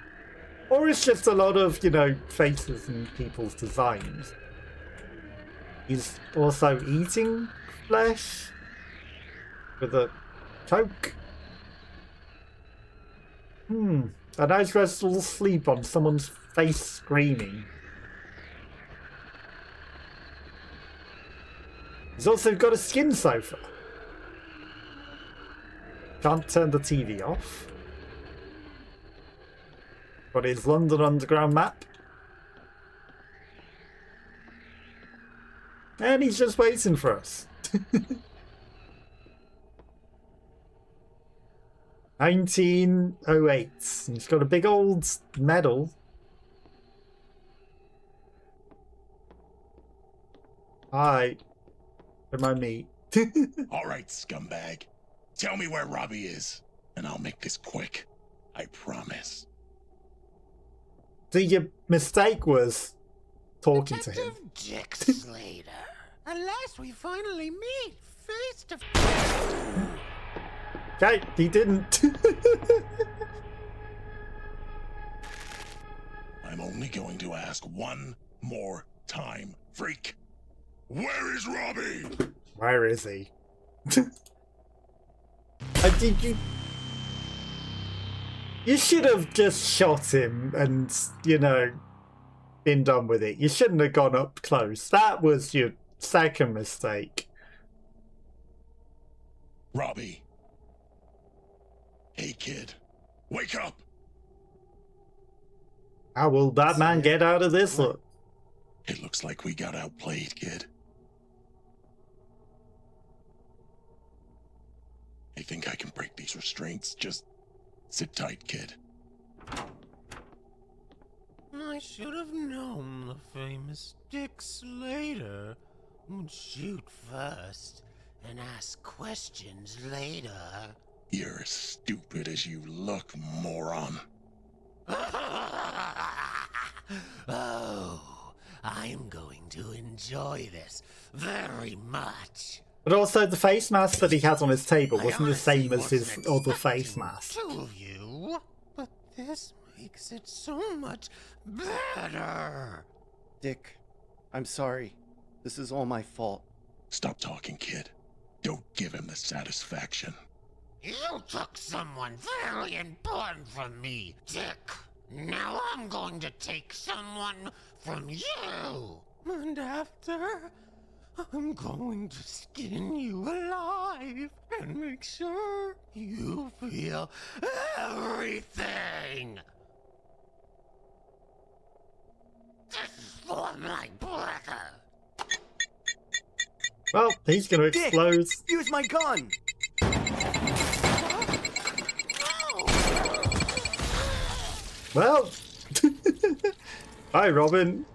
Or it's just a lot of, you know, faces and people's designs. He's also eating flesh with a Coke. A nice restful sleep on someone's face screaming. He's also got a skin sofa. Can't turn the TV off. Got his London Underground map. And he's just waiting for us. 1908. He's got a big old medal. Hi. Remind me. All right, scumbag. Tell me where Robbie is, and I'll make this quick. I promise. Your mistake was talking to him. Dick Slater. At last we finally meet face to face. Okay, he didn't. only going to ask one more time, freak. Where is Robbie? Where is he? Did you... You should have just shot him and, you know, been done with it. You shouldn't have gone up close. That was your second mistake. Robbie. Hey, kid. Wake up! How will that man get out of this look? It looks like we got outplayed, kid. I think I can break these restraints. Just sit tight, kid. I should have known the famous Dick Slater would shoot first and ask questions later. You're as stupid as you look, moron. Oh, I'm going to enjoy this very much. But also, the face mask that he had on his table wasn't the same as his other face mask. To you, but this makes it so much better. Dick, I'm sorry. This is all my fault. Stop talking, kid. Don't give him the satisfaction. You took someone very important from me, Dick. Now I'm going to take someone from you. And after, I'm going to skin you alive and make sure you feel everything. This is for my brother. Well, he's gonna explode. Dick, use my gun! Well, hi, Robin.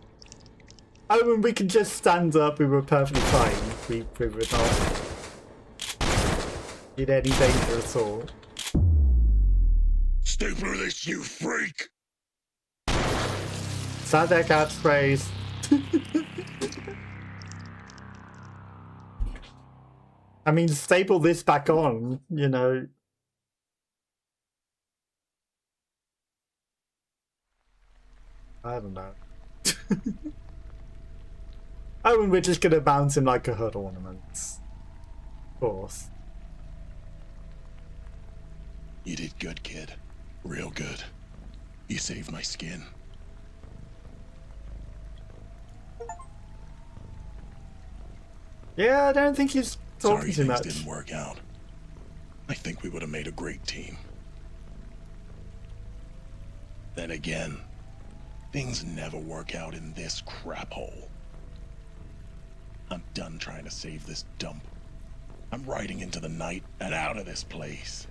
Oh, and we can just stand up. We were perfectly fine. We were not in any danger at all. Stay through this, you freak! Sad their catchphrase. I mean, staple this back on, you know. I don't know. Oh, and we're just gonna mount him like a hood ornament. Of course. You did good, kid. Real good. You saved my skin. Yeah, I don't think he's talking Sorry too things much. didn't work out. I think we would have made a great team. Then again, things never work out in this crap hole. I'm done trying to save this dump. I'm riding into the night and out of this place.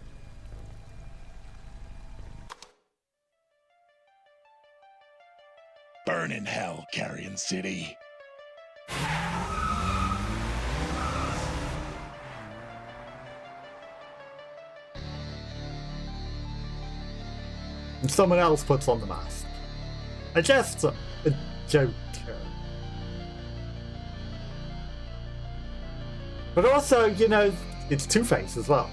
Burn in hell, Kerrion City. And someone else puts on the mask. A jester. A joker. But also, you know, it's Two-Face as well.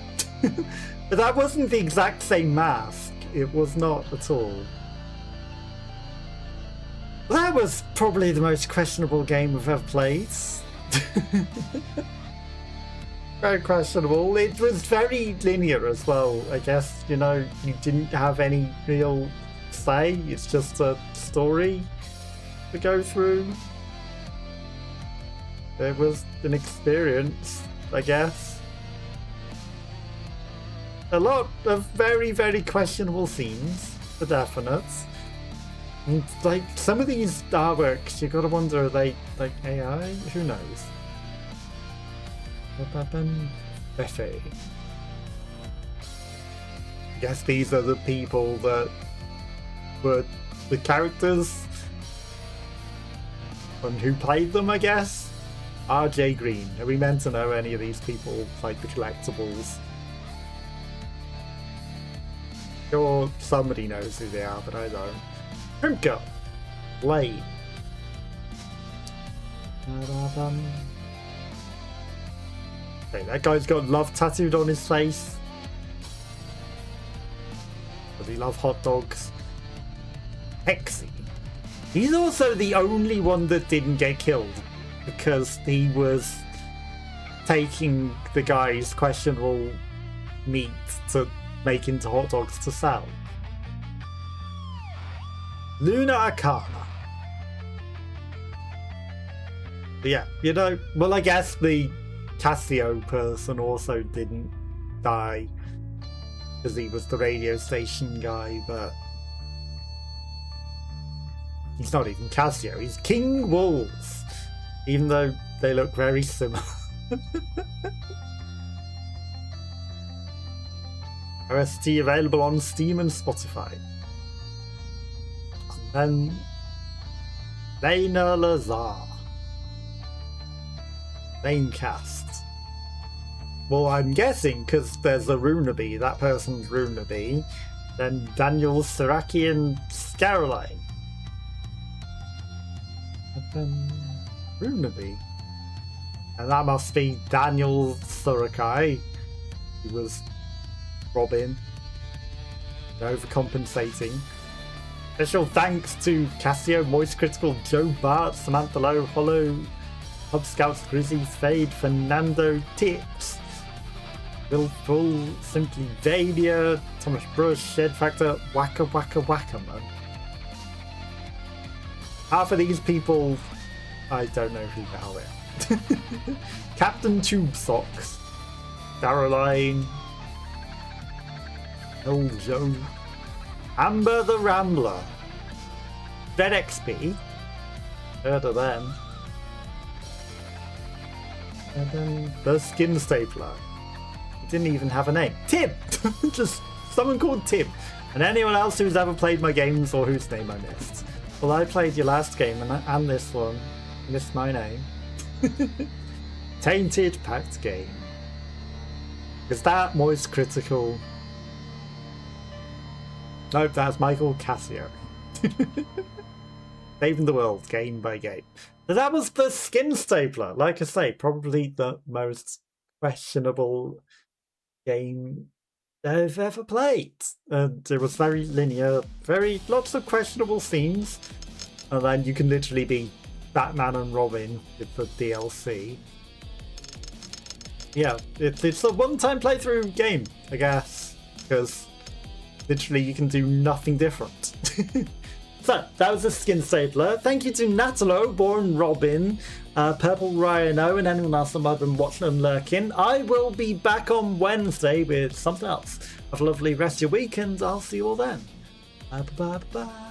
But that wasn't the exact same mask. It was not at all. That was probably the most questionable game we've ever played. Very questionable. It was very linear as well, I guess. You know, you didn't have any real say. It's just a story to go through. It was an experience, I guess. A lot of very, very questionable scenes, for definite. And, like, some of these artworks, you gotta wonder, are they, like, AI? Who knows? Buffet. I guess these are the people that were the characters and who played them, I guess. RJ Green. Are we meant to know any of these people, like the collectibles? Sure, somebody knows who they are, but I don't. Primko. Blade. Okay, that guy's got love tattooed on his face. Does he love hot dogs? Hexy. He's also the only one that didn't get killed because he was taking the guy's questionable meat to make into hot dogs to sell. Luna Arcana. Yeah, you know, well, I guess the Casio person also didn't die because he was the radio station guy, but he's not even Casio, he's King Wolves, even though they look very similar. OST available on Steam and Spotify. And then Lena Lazar. Main cast. Well, I'm guessing because there's a Runaby, that person's Runaby. Then Daniel Saraki and Scaroline. And then Runaby. And that must be Daniel Sarakai, who was Robin. Overcompensating. Special thanks to Casio, Moist Critical, Joe Bart, Samantha Lowe, Hollow, Hub Scouts, Grizzy, Fade, Fernando Tips, Will Full, Simply Vadia, Thomas Brush, Shed Factor, Waka Waka Waka Man. Half of these people, I don't know who they are. Captain Tube Socks, Caroline, El Joe, Amber the Rambler, Red XP, heard of them. And then the Skin Stapler. It didn't even have a name. Tim! Just someone called Tim. And anyone else who's ever played my games or whose name I missed. Well, I played your last game and this one. Missed my name. Tainted Pact Game. Is that Moist Critical? Nope, that's Michael Cassio. Saving the world game by game. So that was the Skin Stapler. Like I say, probably the most questionable game I've ever played. And it was very linear, lots of questionable scenes. And then you can literally be Batman and Robin with the DLC. Yeah, it's a one-time playthrough game, I guess, because literally you can do nothing different. So, that was the Skin Stapler. Thank you to Natalo, Born Robin, Purple Rhino, and anyone else that might have been watching and lurking. I will be back on Wednesday with something else. Have a lovely rest of your week, and I'll see you all then. Bye bye bye.